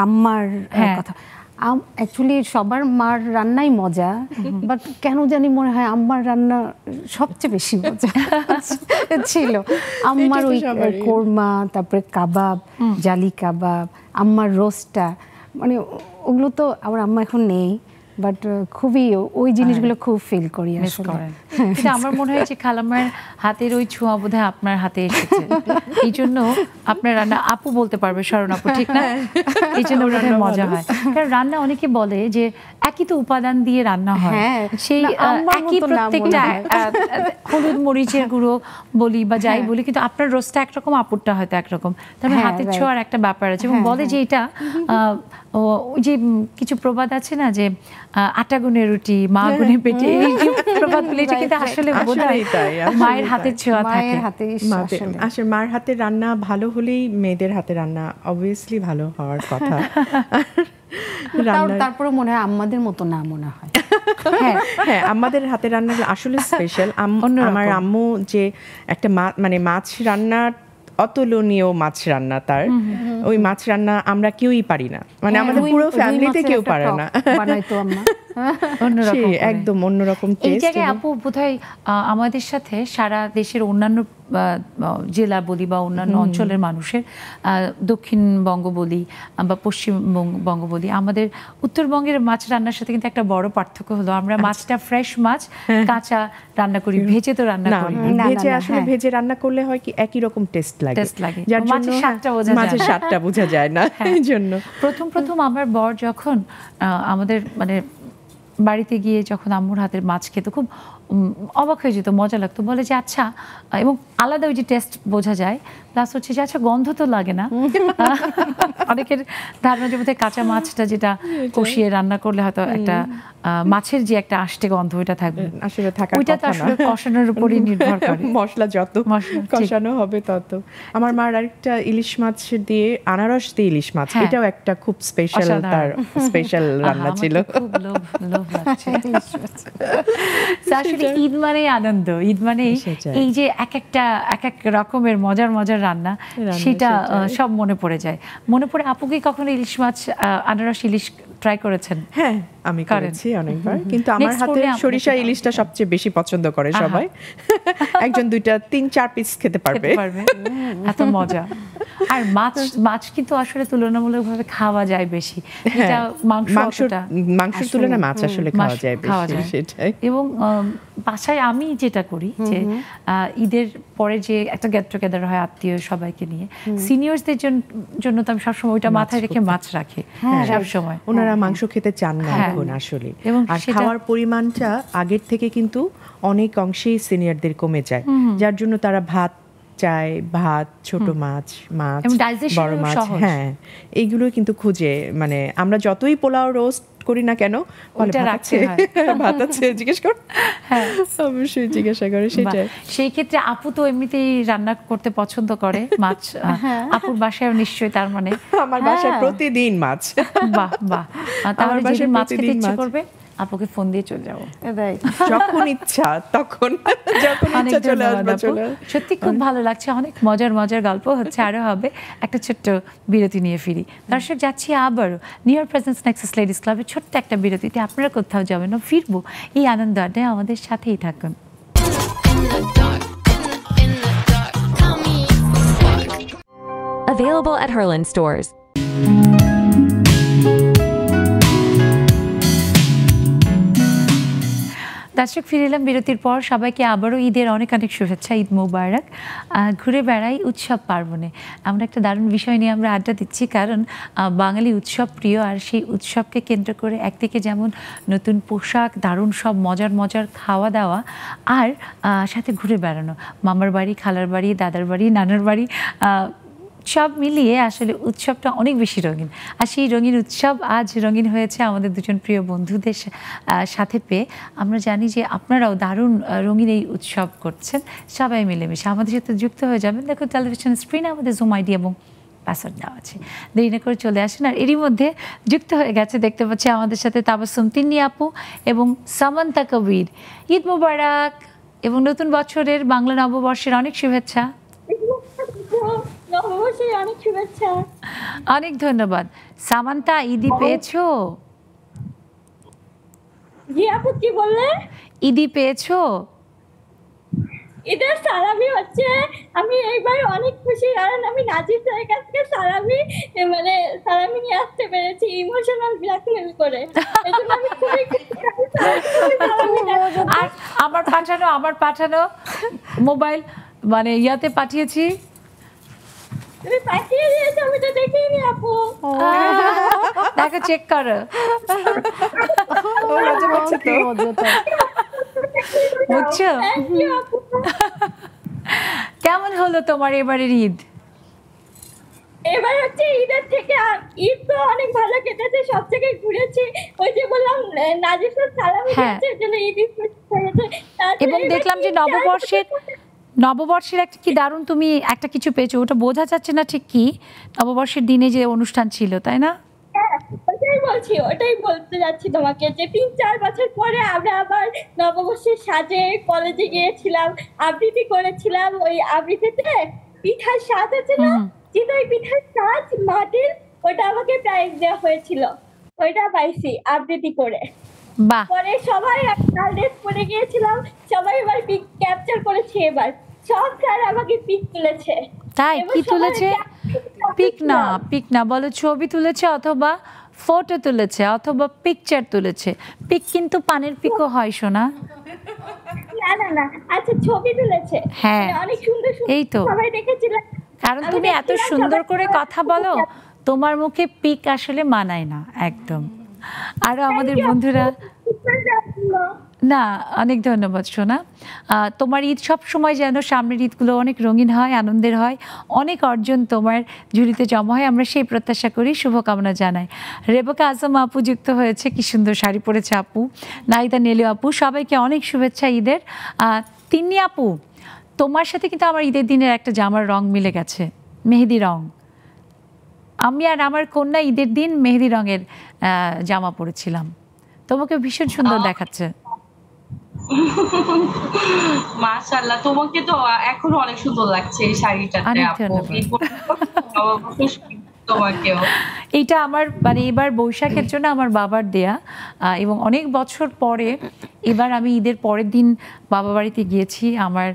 আম্মার হ্যাঁ। কথা, অ্যাকচুয়ালি সবার মার রান্নাই মজা, বাট কেন জানি মনে হয় আম্মার রান্না সবচেয়ে বেশি মজা ছিল। আম্মার এটা তো ওই সবারই। কোরমা, তারপরে কাবাব, জালি কাবাব, আম্মার রোস্টটা, মানে ওগুলো তো আমার আম্মা এখন নেই, বাট খুবই ওই জিনিসগুলো খুব ফিল করি মিস আসলে। করেন। কিন্তু আমার মনে হয় যে খালাম্মার হাতের ওই ছোঁয়া বোধহয় আপনার হাতে এসেছে, এই জন্য আপনার রান্না আপু বলতে পারবে, শরণ আপু, ঠিক না? এই জন্য বোধহয় মজা হয়। কারণ রান্না অনেকে বলে যে একই তো উপাদান দিয়ে রান্না হয়, হ্যাঁ, সেই না, আম্মার একই মতো না প্রত্যেকটা মনে হয়। হলুদ মরিচের গুঁড়ো বলি বা যাই বলি, কিন্তু আপনার রোস্টটা একরকম, আপুরটা হয়তো একরকম, তারপরে হ্যাঁ, হাতের right. ছোঁয়ার একটা ব্যাপার আছে। এবং বলে যে এটা ওই যে কিছু প্রবাদ আছে না, যে আটা গুনে রুটি, মা গুনে পেটে, এই যে প্রবাদগুলি, এটা কিন্তু আসলে বোধহয় আসলেই তাই, আসলেই মায়ের হাতের তাই। ছোঁয়া থাকে। মায়ের হাতে আসলে মার হাতের রান্না ভালো হলেই মেয়েদের হাতের রান্না অবভিয়াসলি ভালো হওয়ার কথা। তারপরে মনে হয় আমাদের মতো না মনে হয়। হ্যাঁ হ্যাঁ, আমাদের হাতের রান্নাগুলো আসলে স্পেশাল। অন্যরকম। আমার আম্মু যে একটা মানে মাছ রান্না, অতুলনীয় মাছ রান্না তার, ওই মাছ রান্না আমরা কেউই পারি না, মানে আমাদের পুরো ফ্যামিলিতে কেউ পারে না। বানাইতো আম্মা। অন্যরকম সেই করে। একদম অন্যরকম এই টেস্ট। জায়গায় আপু বোধহয় আমাদের সাথে সারা দেশের অন্যান্য জেলা বলি বা অন্যান্য অঞ্চলের মানুষের, দক্ষিণবঙ্গ বলি বা পশ্চিমবঙ্গ বলি, আমাদের উত্তরবঙ্গের মাছ রান্নার সাথে কিন্তু একটা বড় পার্থক্য হলো আমরা মাছটা ফ্রেশ মাছ কাঁচা রান্না করি, ভেজে তো রান্না না, করি না, ভেজে না, আসলে হ্যাঁ। ভেজে রান্না করলে হয় কি একই রকম টেস্ট লাগে, Taste লাগে। যার জন্য মাছের স্বাদটা বোঝা যায় মাছের না। স্বাদটা বোঝা যায় না, এই জন্য। প্রথম আমার বর যখন আমাদের মানে বাড়িতে গিয়ে যখন আম্মুর হাতের মাছ খেতে খুব অবাক হয়ে যেত, মজা লাগতো, বলে যে আচ্ছা, এবং আলাদা ওই যে টেস্ট বোঝা যায়, প্লাস হচ্ছে যে আচ্ছা গন্ধ তো লাগে না। অনেকের ধারণা যে বোধহয় কাঁচা মাছটা যেটা কষিয়ে রান্না করলে হয়তো একটা মাছের যে একটা আষ্টে গন্ধ ওইটা থাকবে, আসলে থাকার ওইটা তো কথা আসলে না। কষানোর উপরই নির্ভর করে। মশলা যত মশলা, ঠিক। কষানো হবে তত। আমার মার আরেকটা ইলিশ মাছ দিয়ে, আনারস দিয়ে ইলিশ মাছ, হ্যাঁ। এটাও একটা খুব স্পেশাল, অসাধারণ। তার স্পেশাল রান্না আমার ছিল। তো খুব লোভ লাগছে। So আসলে ঈদ মানে আনন্দ, ঈদ মানে সেটাই। এই যে এক এক রকমের মজার মজার রান্না, সেটা সেটাই। সব মনে পড়ে যায়। মনে পড়ে, আপু কি কখনো ইলিশ মাছ, আনারস ইলিশ ট্রাই করেছেন? হ্যাঁ, আমি করেন। করেছি অনেকবার, কিন্তু আমার Next হাতে করলে আপনাকে সরিষা দাও। ইলিশটা সবচেয়ে বেশি পছন্দ করে সবাই। একজন 2টা 3-4 পিস খেতে পারবে। খেতে পারবে, এত মজা। আর মাছ কিন্তু আসলে তুলনামূলকভাবে খাওয়া যায় বেশি, এটা মাংসের তুলনায় মাছ আসলে খাওয়া যায় খাওয়া বেশি, যায়। সেটাই। এবং বাসায় আমি যেটা করি যে ঈদের পরে যে একটা গেট টুগেদার হয় আত্মীয় সবাইকে নিয়ে, সিনিয়রসদের জন্য তো আমি সবসময় ওইটা মাথায় রেখে মাছ রাখি সবসময়। ওনারা মাংস খেতে চান না হ্যাঁ। এখন আসলে, এবং আর সেটা- খাওয়ার পরিমাণটা আগের থেকে কিন্তু অনেক অংশেই সিনিয়রদের কমে যায়, যার জন্য তারা ভাত চায় ভাত, ছোট মাছ, এবং digestion বড় মাছ, সহজ। হ্যাঁ এইগুলো কিন্তু খুঁজে, মানে আমরা যতই পোলাও রোস্ট করি না কেন বলে ওটা ভাত রাখতে আছে, হয়। ভাত আছে জিজ্ঞেস কর, হ্যাঁ অবশ্যই জিজ্ঞাসা করে বাহ, সেটাই। সেই ক্ষেত্রে আপু তো এমনিতেই রান্না করতে পছন্দ করে মাছ, আপুর বাসায় নিশ্চয়ই তার মানে আমার বাসায় হ্যাঁ। প্রতিদিন মাছ। বাহ বাহ, তাহলে বাসায় যেদিন মাছ খেতে প্রতিদিন ইচ্ছে মাছ। করবে আপুকে ফোন দিয়ে চলে যাবো। রাইট। যখন ইচ্ছা তখন, যখন অনেক ইচ্ছা চলে ধন্যবাদ আসবে আপু। চলে। সত্যি খুব ভালো লাগছে, অনেক মজার মজার গল্প হচ্ছে, আরো হবে। একটা ছোট্ট বিরতি নিয়ে ফিরি। দর্শক যাচ্ছি আবারও new York presence Nexus ladies ক্লাবের ছোট্ট একটা বিরতিতে। আপনারা কোথাও যাবেন না, ফিরবো এই আনন্দ আড্ডায়, আমাদের সাথেই থাকুন। Available at Herland stores. দর্শক ফিরে এলাম বিরতির পর। সবাইকে আবারও ঈদের অনেক অনেক শুভেচ্ছা, ঈদ মোবারক। ঘুরে বেড়াই উৎসব পার্বণে, আমরা একটা দারুণ বিষয় নিয়ে আমরা আড্ডা দিচ্ছি, কারণ বাঙালি উৎসব প্রিয়। আর সেই উৎসবকে কেন্দ্র করে একদিকে যেমন নতুন পোশাক, দারুণ সব মজার মজার খাওয়া দাওয়া, আর সাথে ঘুরে বেড়ানো, মামার বাড়ি, খালার বাড়ি, দাদার বাড়ি, নানার বাড়ি, সব মিলিয়ে আসলে উৎসবটা অনেক বেশি রঙিন। আর সেই রঙিন উৎসব আজ রঙিন হয়েছে আমাদের দুজন প্রিয় বন্ধুদের সাথে পেয়ে। আমরা জানি যে আপনারাও দারুণ রঙিন এই উৎসব করছেন। সবাই মিলেমিশে আমাদের সাথে যুক্ত হয়ে যাবেন। দেখুন টেলিভিশন স্ক্রিনে আমাদের জুম আইডি এবং পাসওয়ার্ড দেওয়া আছে, দেরি না করে চলে আসেন। আর এরই মধ্যে যুক্ত হয়ে গেছে, দেখতে পাচ্ছি আমাদের সাথে তাবাসসুম তিন্নি আপু এবং সামান্তা কবির। ঈদ মোবারক এবং নতুন বছরের বাংলা নববর্ষের অনেক শুভেচ্ছা। নববর্ষের অনেক শুভেচ্ছা। অনেক ধন্যবাদ। সামান্তা, ঈদি পেয়েছো? জি আপু কি বললে? ঈদি পেয়েছো? ঈদের সালামি হচ্ছে, আমি এইবার অনেক খুশি, কারণ আমি নাজির স্যারের কাছ থেকে সালামি নিয়ে আসতে পেরেছি ইমোশনাল ব্ল্যাকমেল করে। এজন্য আমি খুবই খুশি। আর আমার পাঠানো মোবাইল ইয়াতে পাঠিয়েছি। তুমি পাঠিয়ে দিয়েছো, আমি তো দেখিনি আপু। দেখো, চেক করো, বুঝছো? থ্যাংক ইউ আপু। কেমন হলো তোমার এবারের ঈদ? এবার হচ্ছে ঈদের থেকে ঈদ তো অনেক ভালো কেটেছে, সব জায়গায় ঘুরেছি। ওই যে বললাম নাজির স্যার সালামি হ্যাঁ। দিয়েছে, এজন্য ঈদ হয়েছে। এবং দেখলাম যে নববর্ষের একটা কি দারুণ তুমি একটা কিছু পেয়েছো, ওটা বোঝা যাচ্ছে না ঠিক কি, নববর্ষের দিনে যে অনুষ্ঠান ছিল, তাই না? ওটাই বলতে যাচ্ছি তোমাকে, যে 3-4 বছর পরে আমরা আবার নববর্ষের সাজে কলেজে গিয়েছিলাম, আবৃত্তি করেছিলাম। ওই আবৃত্তিতে পিঠার স্বাদ আছে না, চিতই পিঠার স্বাদ মাটির, ওটা আমাকে প্রাইজ দেওয়া হয়েছিল, ওইটা পাইছি আবৃত্তি করে। বাহ, পরে সবাই লাল ড্রেস পরে গিয়েছিলাম, সবাই এবার পিক ক্যাপচার করেছে, এবার সব স্যার আমাকে পিক তুলেছে। তাই এবং কি সবাই তুলেছে? পিক না বলো, ছবি তুলেছে অথবা ফটো তুলেছে অথবা পিকচার তুলেছে। পিক কিন্তু পানের পিকও হয়, শোনা। না, আচ্ছা ছবি তুলেছে। হ্যাঁ, অনেক সুন্দর এই তো। সবাই দেখেছিলাম, কারণ আমি তুমি এত দেখছিলাম সুন্দর সবাই করে কথা বলো, তোমার মুখে পিক আসলে মানায় না একদম। আরো আমাদের বন্ধুরা, না অনেক ধন্যবাদ সোনা। তোমার ঈদ সব সময় যেন সামনের ঈদগুলো অনেক রঙিন হয়, আনন্দের হয়, অনেক অর্জন তোমার ঝুলিতে জমা হয়, আমরা সেই প্রত্যাশা করি, শুভকামনা জানাই। রেবেকা আজম আপু যুক্ত হয়েছে, কি সুন্দর শাড়ি পরেছে আপু। নাইদা নেলি আপু, সবাইকে অনেক শুভেচ্ছা ঈদের। তিন্নি আপু, তোমার সাথে কিন্তু আমার ঈদের দিনের একটা জামার রং মিলে গেছে, মেহেদি রং। আমি আর আমার কন্যা ঈদের দিন মেহেদি রঙের জামা পরেছিলাম, তোমাকে ভীষণ সুন্দর দেখাচ্ছে। মাশাআল্লাহ, তোমাকে তো এখনো অনেক সুন্দর লাগছে এই শাড়িটাতে আপু। তোমাকেও এইটা আমার এবার বৈশাখের জন্য আমার বাবার দেয়া, এবং অনেক বছর পরে এবার আমি ঈদের পরের দিন বাবা বাড়িতে গিয়েছি আমার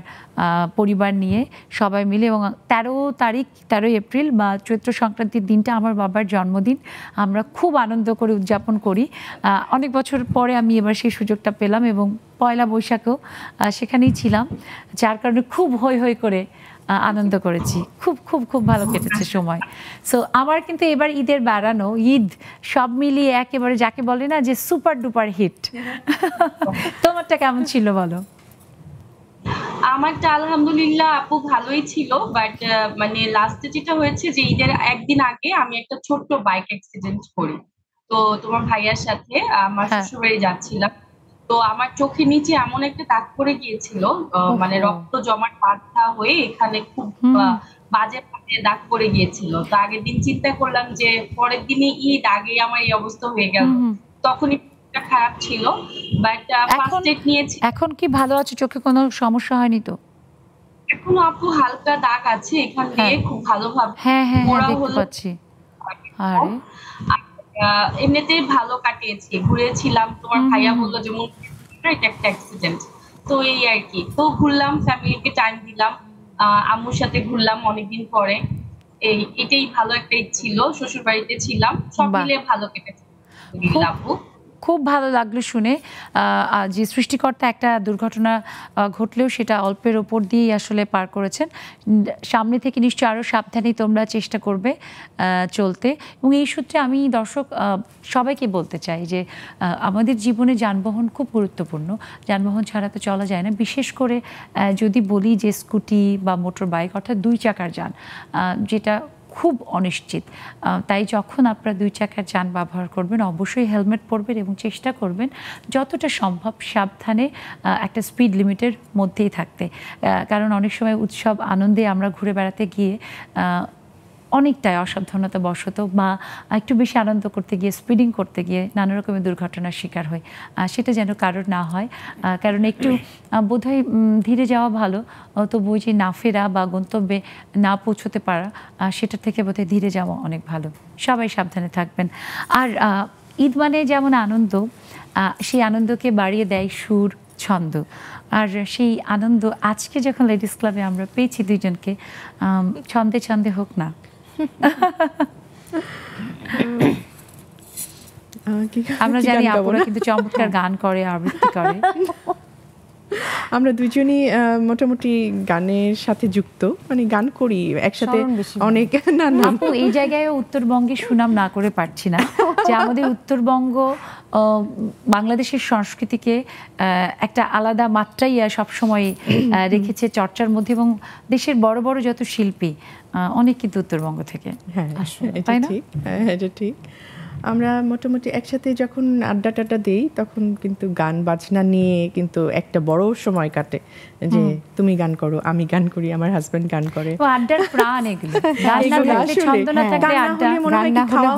পরিবার নিয়ে সবাই মিলে, এবং 13 এপ্রিল বা চৈত্র সংক্রান্তির দিনটা আমার বাবার জন্মদিন, আমরা খুব আনন্দ করে উদযাপন করি। অনেক বছর পরে আমি এবার সেই সুযোগটা পেলাম, এবং পয়লা বৈশাখেও সেখানেই ছিলাম, যার কারণে খুব হৈ হৈ করে আনন্দ করেছি, খুব খুব খুব ভালো কেটেছে সময়। সো আমার কিন্তু এবার ঈদের বেড়ানো, ঈদ সব মিলিয়ে একেবারে যাকে বলে না যে সুপার ডুপার হিট। তোমারটা কেমন ছিল বলো? আমারটা আলহামদুলিল্লাহ আপু ভালোই ছিল, বাট মানে লাস্টে যেটা হয়েছে যে ঈদের একদিন আগে আমি একটা ছোট্ট বাইক অ্যাক্সিডেন্ট করি। তো তোমার ভাইয়ার সাথে আমার হ্যাঁ। শ্বশুরবাড়ি যাচ্ছিলাম। তো আমার চোখের নিচে এমন একটা দাগ পড়ে গিয়েছিল, মানে রক্ত জমাট বাঁধা হয়ে এখানে খুব বাজে ভাবে দাগ পড়ে গিয়েছিল। তো আগের দিন চিন্তা করলাম যে পরের দিনে ঈদ, আগে আমার এই অবস্থা হয়ে গেল। তখনই খারাপ ছিল, বাট ফার্স্ট এড নিয়েছি। এখন কি ভালো আছে? চোখে কোনো সমস্যা হয়নি তো? এখনো আপু হালকা দাগ আছে এখান দিয়ে, খুব ভালোভাবে হ্যাঁ হ্যাঁ হ্যাঁ, মোড়া দেখতে হলো। পাচ্ছি। আরে এমনিতেই ভালো কাটিয়েছি, ঘুরেছিলাম। তোমার ভাইয়া বললো যে এটা একটা অ্যাক্সিডেন্ট, তো এই আর কি। তো ঘুরলাম, ফ্যামিলিকে টাইম দিলাম, আম্মুর সাথে ঘুরলাম অনেকদিন পরে। এটাই ভালো একটা ঈদ ছিল, শ্বশুর বাড়িতে ছিলাম, সব বাহ। মিলিয়ে ভালো কেটেছে আলহামদুলিল্লাহ আপু। খুব ভালো লাগলো শুনে যে সৃষ্টিকর্তা একটা দুর্ঘটনা ঘটলেও সেটা অল্পের ওপর দিয়েই আসলে পার করেছেন। সামনে থেকে নিশ্চয়ই আরও সাবধানে তোমরা চেষ্টা করবে চলতে। এবং এই সূত্রে আমি দর্শক সবাইকে বলতে চাই যে আমাদের জীবনে যানবাহন খুব গুরুত্বপূর্ণ। যানবাহন ছাড়া তো চলা যায় না। বিশেষ করে যদি বলি যে স্কুটি বা মোটর বাইক, অর্থাৎ 2 চাকার যান, যেটা খুব অনিশ্চিত। তাই যখন আপনারা 2 চাকার যান ব্যবহার করবেন, অবশ্যই হেলমেট পরবেন এবং চেষ্টা করবেন যতটা সম্ভব সাবধানে একটা স্পিড লিমিটের মধ্যেই থাকতে। কারণ অনেক সময় উৎসব আনন্দে আমরা ঘুরে বেড়াতে গিয়ে অনেকটাই অসাবধানতা বশত বা একটু বেশি আনন্দ করতে গিয়ে, স্পিডিং করতে গিয়ে নানা রকমের দুর্ঘটনার শিকার হয়। সেটা যেন কারোর না হয়। কারণ একটু বোধহয় ধীরে যাওয়া ভালো, তবু যে না ফেরা বা গন্তব্যে না পৌঁছতে পারা, সেটা থেকে বোধহয় ধীরে যাওয়া অনেক ভালো। সবাই সাবধানে থাকবেন। আর ঈদ মানে যেমন আনন্দ, সেই আনন্দকে বাড়িয়ে দেয় সুর, ছন্দ। আর সেই আনন্দ আজকে যখন লেডিস ক্লাবে আমরা পেয়েছি দুইজনকে, ছন্দে ছন্দে হোক না। আমরা জানি আপুরা কিন্তু চমৎকার গান করে, আবৃত্তি করে। আমরা দুজনই মোটামুটি গানের সাথে যুক্ত, মানে গান করি একসাথে অনেক। না না আপু, এই জায়গায় উত্তরবঙ্গে সুনাম না করে পারছি না যে আমাদের উত্তরবঙ্গ বাংলাদেশের সংস্কৃতিকে একটা আলাদা মাত্রাই সবসময় রেখেছে চর্চার মধ্যে, এবং দেশের বড় বড় যত শিল্পী অনেক কিন্তু উত্তরবঙ্গ থেকে। হ্যাঁ, এটা ঠিক। হ্যাঁ, এটা ঠিক। আমরা মোটামুটি একসাথে যখন আড্ডা টাড্ডা দিই, তখন কিন্তু গান বাজনা নিয়ে কিন্তু একটা বড় সময় কাটে, যে তুমি গান করো, আমি গান করি, আমার হাজবেন্ড গান করে। আড্ডার প্রাণ এগুলো। গান না থাকলে, ছন্দ না থাকলে আড্ডা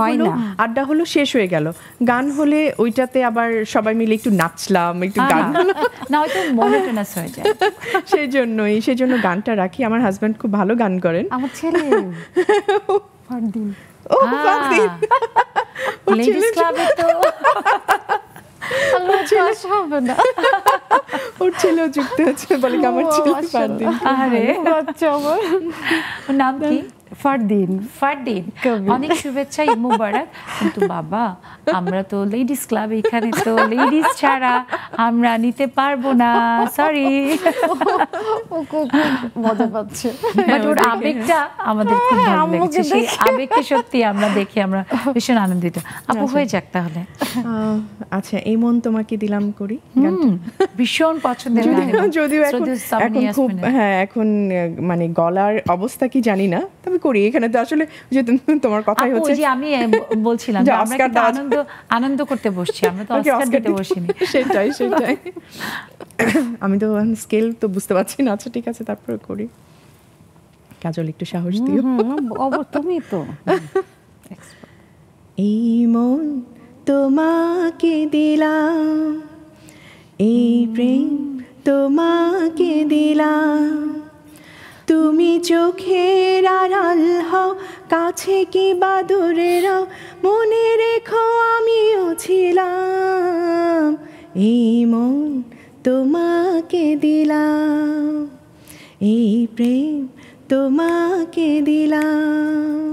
হয় না। আড্ডা হলো, শেষ হয়ে গেল। গান হলে ওইটাতে আবার সবাই মিলে একটু নাচলাম, একটু গান না হয়তো মনোটোনাস হয়ে যায়। সেই জন্য গানটা রাখি। আমার হাজবেন্ড খুব ভালো গান করেন। আমার ছেলে ফারদিন, লেডিস ক্লাবে তো হবে না, ওর ছেলেও যুক্ত আছে, বলে আমার ছেলে ফারদিন। আরে বাচ্চা আমার নাম কি? ফারদিন। ফারদিন, অনেক শুভেচ্ছা, ঈদ মুবারক। কিন্তু বাবা, আমরা তো লেডিস ক্লাব, এখানে তো লেডিস ছাড়া আমরা নিতে পারবো না, সরি। মজা পাচ্ছে, বাট ওর আবেগটা আমাদের খুব ভালো লেগেছে। সেই আবেগকে সত্যি আমরা দেখে আমরা ভীষণ আনন্দিত। আপু, হয়ে যাক তাহলে। আচ্ছা, এই মন তোমাকে দিলাম করি, ভীষণ পছন্দের গান। যদিও এখন খুব, হ্যাঁ, এখন মানে গলার অবস্থা কি জানি না, তবে করি। এখানে তো আসলে যে তোমার কথাই হচ্ছে, যে আমি বলছিলাম যে আমরা কিন্তু আনন্দ করতে বসছি, আমরা তো অস্কার দিতে বসিনি। সেটাই। আমি তো স্কেল তো বুঝতে পারছি না। আচ্ছা, ঠিক আছে, তারপরে করি। কাজল, একটু সাহস দিও। তুমি তো। এই মন তোমাকে দিলাম, এই প্রেম তোমাকে দিলাম, তুমি চোখের আড়াল হও, কাছে কি বা দূরে রাও, মনে রেখো আমিও ছিলাম। এই মন তোমাকে দিলাম, এই প্রেম তোমাকে দিলাম।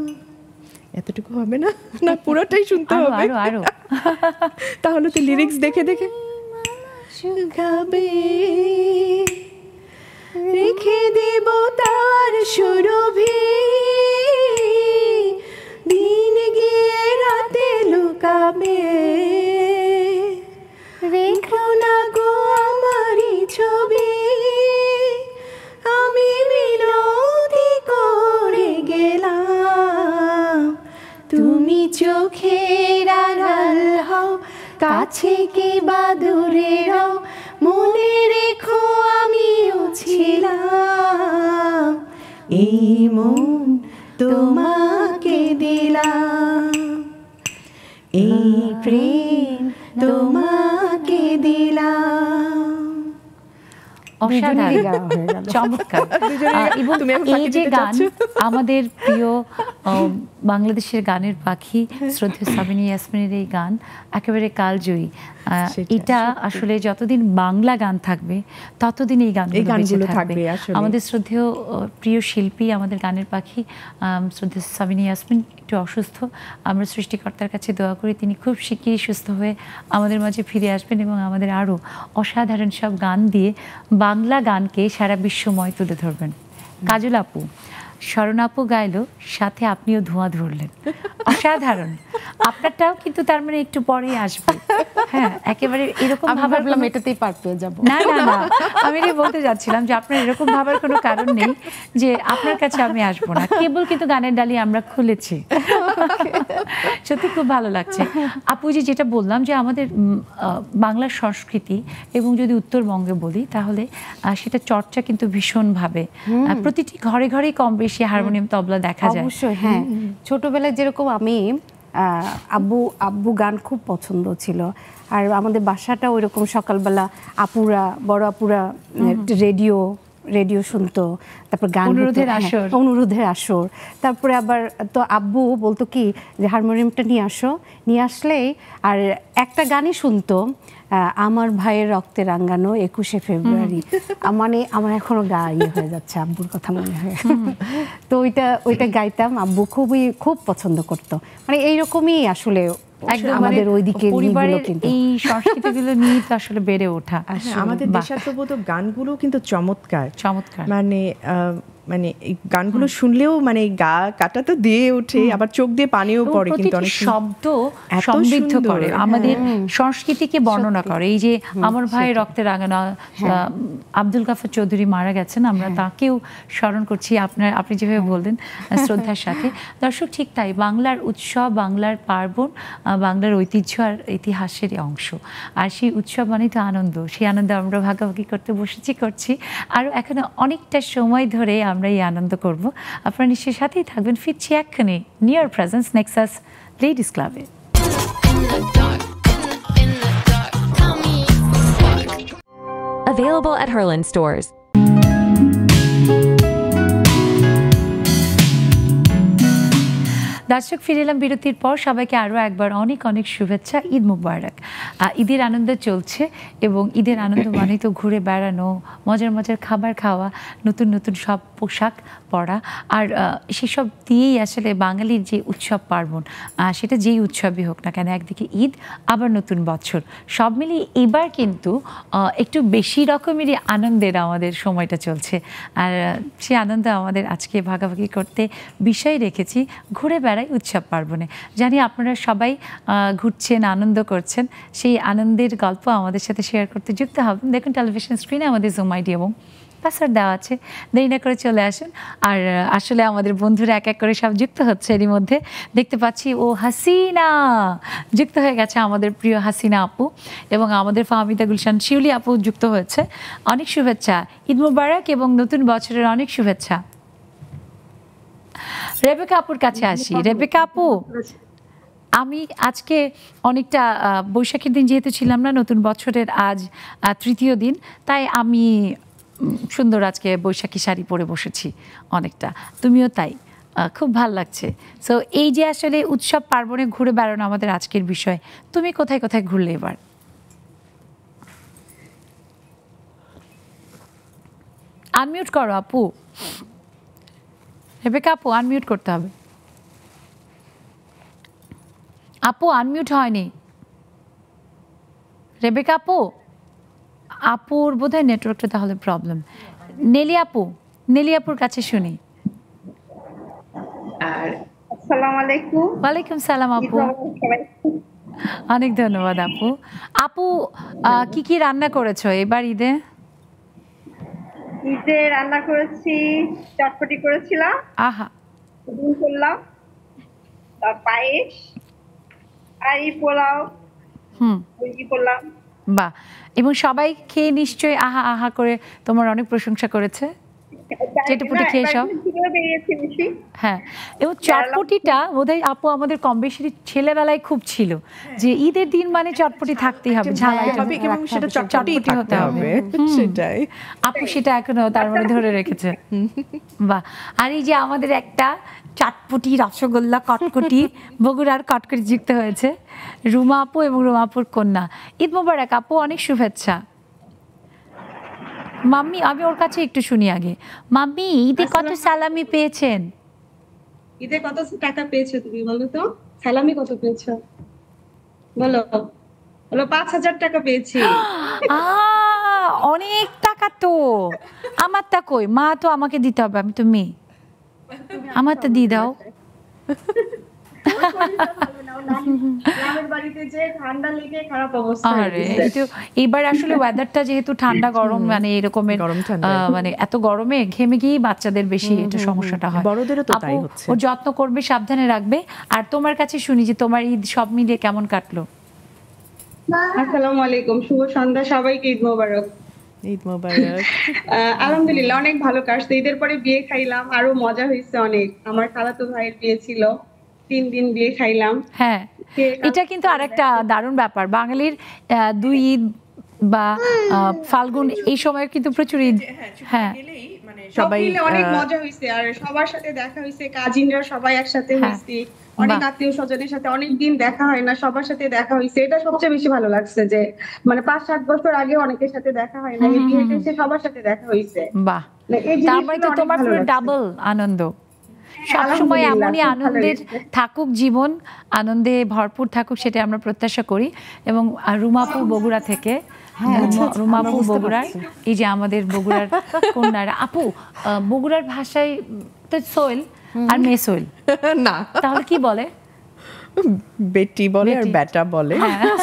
এতটুকু হবে না? না, পুরোটাই শুনতে হবে? আরো তাহলে তো লিরিক্স দেখে দেখে গাবে। রেখে দেব তার সুরভি, দিন গিয়ে রাতে লুকাবে, রেখো না গো আমারই ছবি, তুমি চোখের আড়াল হও, কাছে কি বা দূরে রও, মনে রেখো আমিও ছিলাম, এই মন তোমাকে দিলাম, এই প্রেম তোমাকে দিলাম। অসাধারণ, চমৎকার। এবং এই যে গান, আমাদের প্রিয় বাংলাদেশের গানের পাখি শ্রদ্ধেয় সাবিনা ইয়াসমিনের এই গান একেবারে কালজয়ী। এটা আসলে যতদিন বাংলা গান থাকবে ততদিন এই গানগুলো থাকবে। আমাদের শ্রদ্ধেয় প্রিয় শিল্পী, আমাদের গানের পাখি শ্রদ্ধেয় সাবিনা ইয়াসমিন একটু অসুস্থ। আমরা সৃষ্টিকর্তার কাছে দোয়া করি তিনি খুব শিগগিরই সুস্থ হয়ে আমাদের মাঝে ফিরে আসবেন এবং আমাদের আরও অসাধারণ সব গান দিয়ে বাংলা গানকে সারা বিশ্বময় তুলে ধরবেন। কাজল আপু, শরণ আপু গাইলো, সাথে আপনিও ধোঁয়া ধরলেন, অসাধারণ। আপনারটাও কিন্তু তার মানে একটু পরেই আসবে। হ্যাঁ, একেবারে এরকম ভাবলাম এটাতেই পার পেয়ে যাব। না না না, আমি এটা বলতে যাচ্ছিলাম যে আপনার এরকম ভাবার কোনো কারণ নেই যে আপনার কাছে আমি আসবো না, কেবল কিন্তু গানের ডালি আমরা খুলেছি। সত্যি খুব ভালো লাগছে আপু। যেটা বললাম যে আমাদের বাংলার সংস্কৃতি এবং যদি উত্তরবঙ্গে বলি তাহলে সেটা চর্চা কিন্তু ভীষণভাবে প্রতিটি ঘরে ঘরেই কম বেশি হারমোনিয়াম তবলা দেখা যায়। অবশ্যই, হ্যাঁ। ছোটবেলায় যেরকম আমি আব্বু গান খুব পছন্দ ছিল, আর আমাদের বাসাটা ওইরকম সকালবেলা বড় আপুরা রেডিও শুনতো, তারপর গান অনুরোধের আসর, তারপরে আবার তো আব্বু বলতো কি যে হারমোনিয়ামটা নিয়ে আসলেই আর একটা গানই শুনতো, আমার ভাইয়ের রক্তে রাঙানো 21শে ফেব্রুয়ারি। মানে আমার এখনো গা হয়ে যাচ্ছে আব্বুর কথা মনে হয়। তো ওইটা গাইতাম, আব্বু খুব পছন্দ করতো। মানে এইরকমই আসলে আমাদের ওইদিকে পরিবারের এই সংস্কৃতিগুলো নিয়ে তো আসলে বেড়ে ওঠা। আমাদের দেশাত্মবোধক গানগুলো কিন্তু চমৎকার। মানে এই গানগুলো শুনলেও মানে গা কাটা তো দিয়ে ওঠে, আবার চোখ দিয়ে পানিও পড়ে, কিন্তু অনেক শব্দ সমৃদ্ধ করে, আমাদের সংস্কৃতিকে বর্ণনা করে। এই যে আমার ভাই রক্তে রাঙানো, আব্দুল গাফর চৌধুরী মারা গেছেন, আমরা তাকেও স্মরণ করছি আপনি যেভাবে বললেন শ্রদ্ধার সাথে। দর্শক, ঠিক তাই, বাংলার উৎসব, বাংলার পার্বণ, বাংলার ঐতিহ্য আর ইতিহাসের অংশ। আর সেই উৎসব মানে তো আনন্দ, সেই আনন্দ আমরা ভাগাভাগি করতে করছি আর এখনো অনেকটা সময় ধরে আমরা এই আনন্দ করব। আপনারা নিশ্চয়ই সাথেই থাকবেন। ফিরছি এক্ষুনি নিয়ার প্রেজেন্স নেক্সাস লেডিস ক্লাবে। Available at Herland stores. দর্শক, ফিরে এলাম বিরতির পর। সবাইকে আরও একবার অনেক অনেক শুভেচ্ছা। ঈদ মুবারক। ঈদের আনন্দ চলছে এবং ঈদের আনন্দ মানে তো ঘুরে বেড়ানো, মজার মজার খাবার খাওয়া, নতুন নতুন সব পোশাক পরা, আর সেসব দিয়েই আসলে বাঙালির যে উৎসব পার্বণ, সেটা যেই উৎসবই হোক না কেন, একদিকে ঈদ আবার নতুন বছর, সব মিলিয়ে এবার কিন্তু একটু বেশি রকমেরই আনন্দের আমাদের সময়টা চলছে। আর সে আনন্দ আমাদের আজকে ভাগাভাগি করতে বিষয় রেখেছি ঘুরে বেড়াই উৎসব পার্বণে। জানি আপনারা সবাই ঘুরছেন, আনন্দ করছেন, সেই আনন্দের গল্প আমাদের সাথে শেয়ার করতে যুক্ত হবেন। দেখুন টেলিভিশন স্ক্রিনে আমাদের জুম আইডি এবং পাসওয়ার্ড দেওয়া আছে, দেরি না করে চলে আসুন। আর আসলে আমাদের বন্ধুরা এক এক করে সব যুক্ত হচ্ছে। এরই মধ্যে দেখতে পাচ্ছি হাসিনা যুক্ত হয়ে গেছে, আমাদের প্রিয় হাসিনা আপু, এবং আমাদের ফাহমিদা গুলশান শিউলি আপু যুক্ত হয়েছে। অনেক শুভেচ্ছা, ঈদ মুবারক এবং নতুন বছরের অনেক শুভেচ্ছা। রেবেকা আপুর কাছে আসি। রেবেকা আপু, আমি আজকে অনেকটা বৈশাখীর দিন যেহেতু ছিলাম না, নতুন বছরের আজ তৃতীয় দিন, তাই আমি সুন্দর আজকে বৈশাখী শাড়ি পরে বসেছি অনেকটা, তুমিও তাই, খুব ভাল লাগছে। সো এই যে আসলে উৎসব পার্বণে ঘুরে বেড়ানো আমাদের আজকের বিষয়, তুমি কোথায় কোথায় ঘুরলে এবার? আনমিউট করো আপু, রেবেকা আপু আনমিউট করতে হবে। আপু আনমিউট হয়নি। রেবেকা আপুর বোধহয় নেটওয়ার্কটা তাহলে প্রবলেম। নেলি আপুর কাছে শুনি। আসসালামু আলাইকুম। ওয়ালাইকুম সালাম আপু, অনেক ধন্যবাদ আপু। আপু কি কি রান্না করেছো এবার ঈদে? ঈদে রান্না করেছি, চটপটি করেছিলাম, আহা, ডিম করলাম। পায়েস আর এই পোলাও মুরগি করলাম। বাহ, এবং সবাই খেয়ে নিশ্চয়ই আহা আহা করে তোমার অনেক প্রশংসা করেছে, চেটেপুটে খেয়ে সব। হ্যাঁ, এবং চটপটিটা বোধহয় আপু আমাদের কম বেশি ছেলেবেলায় খুব ছিল, যে ঈদের দিন মানে চটপটি থাকতেই হবে, ঝাল হবে এবং সেটা চটপটি হতে হবে, সেটাই আপু সেটা এখনো তার মধ্যে ধরে রেখেছে। বাহ, আর এই যে আমাদের একটা চটপটি রসগোল্লা কটকটি বগুড়ার কটকটি যুক্ত হয়েছে রুমা আপু এবং রুমা আপুর কন্যা। ঈদ মোবারক আপু, অনেক শুভেচ্ছা। মাম্মি, আমি ওর কাছে একটু শুনি আগে। মাম্মি, ঈদে কত সালামি পেয়েছেন? ঈদে কত টাকা পেয়েছো তুমি বলো তো? সালামি কত পেয়েছো বলো? বলো 5,000 টাকা পেয়েছি। অনেক টাকা তো। আমারটা কই? মা তো আমাকে দিতে হবে, আমি তো মেয়ে, আমারটা দিয়ে দাও। গ্রামের বাড়িতে যে ঠান্ডা লেগে খারাপ অবস্থা। আরে এবার আসলে ওয়েদারটা যেহেতু ঠান্ডা গরম, মানে এরকমের মানে এত গরমে ঘেমে গিয়ে বাচ্চাদের বেশি এটা সমস্যাটা হয়। বড়দেরও তো তাই হচ্ছে। ও যত্ন করবে, সাবধানে রাখবে। আর তোমার কাছে শুনি যে তোমার ঈদ সব মিলিয়ে কেমন কাটলো? আসসালামু আলাইকুম, শুভ সন্ধ্যা সবাইকে, ঈদ মোবারক। ঈদ মোবারক। আলহামদুলিল্লাহ অনেক ভালো কাটছে। ঈদের পরে বিয়ে খাইলাম, আরো মজা হয়েছে অনেক। আমার খালাতো ভাইয়ের বিয়ে ছিল, 3 দিন বিয়ে খাইলাম। হ্যাঁ, এটা কিন্তু আরেকটা দারুণ ব্যাপার, বাঙালির 2 ঈদ বা ফাল্গুন এই সময় কিন্তু প্রচুর ঈদ। হ্যাঁ, সবাই অনেক মজা হয়েছে, আর সবার সাথে দেখা হয়েছে, কাজিনরা সবাই একসাথে হয়েছি, অনেক আত্মীয় স্বজনের সাথে অনেক দিন দেখা হয় না, সবার সাথে দেখা হয়েছে। এটা সবচেয়ে বেশি ভালো লাগছে যে মানে 5-7 বছর আগে অনেকের সাথে দেখা হয় না, এই বিয়েতে এসে সবার সাথে দেখা হয়েছে। বাহ, তারপরে তো তোমার পুরো ডাবল আনন্দ। সবসময় এমনই আনন্দের থাকুক জীবন, আনন্দে ভরপুর থাকুক, সেটা আমরা প্রত্যাশা করি। এবং রুমাপু বগুড়া থেকে, রুমাপু বগুড়ার, এই যে আমাদের বগুড়ার কন্যারা। আপু, বগুড়ার ভাষায় তো সোয়েল আর মেয়ে সোয়েল না, তাহলে কি বলে? বেটি বলে আর বেটা বলে।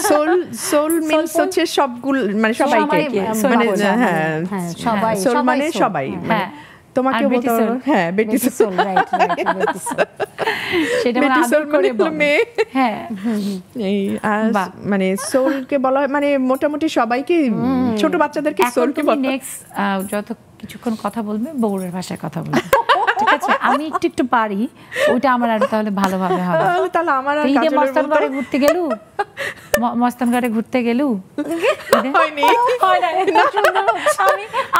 সোল সোল মিন্স হচ্ছে সবগুলো, মানে সবাইকে, মানে হ্যাঁ সবাই, সোল মানে সবাই, তোমাকে বলতে পারবো। হ্যাঁ, বেটি সোল, রাইট, সেটা মানে আদর করে বলে। হ্যাঁ, এই মানে সোলকে বলা হয়, মানে মোটামুটি সবাইকে, ছোট বাচ্চাদেরকে সোলকে বলা হয়। নেক্সট যত কিছুক্ষণ কথা বলবে বগুড়ার ভাষায় কথা বলবে, ঠিক আছে? আমি একটু পারি, ওইটা আমার আর তাহলে ভালোভাবে হবে। তাহলে আমার আর ঈদে মস্তানগড়ে ঘুরতে গেলু, মস্তানগড়ে ঘুরতে গেলু, হয়নি,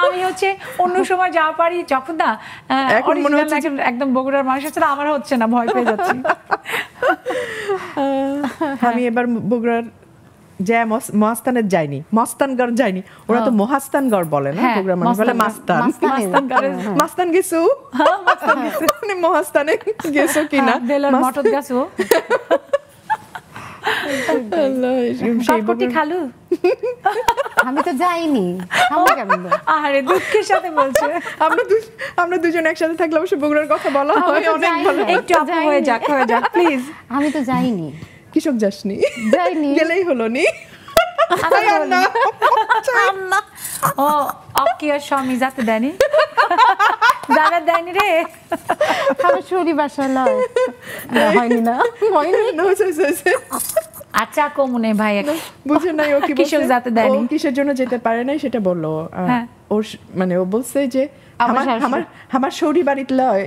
আমি হচ্ছে অন্য সময় যা পারি, যখন না একদম বগুড়ার মানুষ হচ্ছে না, আমার হচ্ছে না, ভয় পেয়ে যাচ্ছি। আমি এবার বগুড়ার যে মহাস্থানের যাইনি, মস্তানগড় যাইনি, ওরা তো মহাস্থানগড় বলে না, প্রোগ্রাম বলে মাস্তান। মাস্তান গেছো, মানে মহাস্থানে গেছো কিনা, মটর গেছো, খালু? আমি তো যাইনি। আরে দুঃখের সাথে বলছে। আমরা দুজন একসাথে থাকলে অবশ্য বগুড়ার কথা বলা হয়, অনেক ভালো। একটু আপু হয়ে যাক প্লিজ। আমি তো যাইনি। কৃষক যাসনি? যাইনি, গেলেই হলো নি। ও অকিয়া স্বামী যাতে দেয়নি, দাদা দেয়নি রে, আমার শরীর বাসায় হয়নি না, হয়নি। আচ্ছা কমুনে ভাই বুঝে নাই ও কি কৃষক যাতে দেয়নি, কিসের জন্য যেতে পারে না সেটা বললো। ওর মানে ও বলছে যে আমার শৌরি বাড়িতে লয়,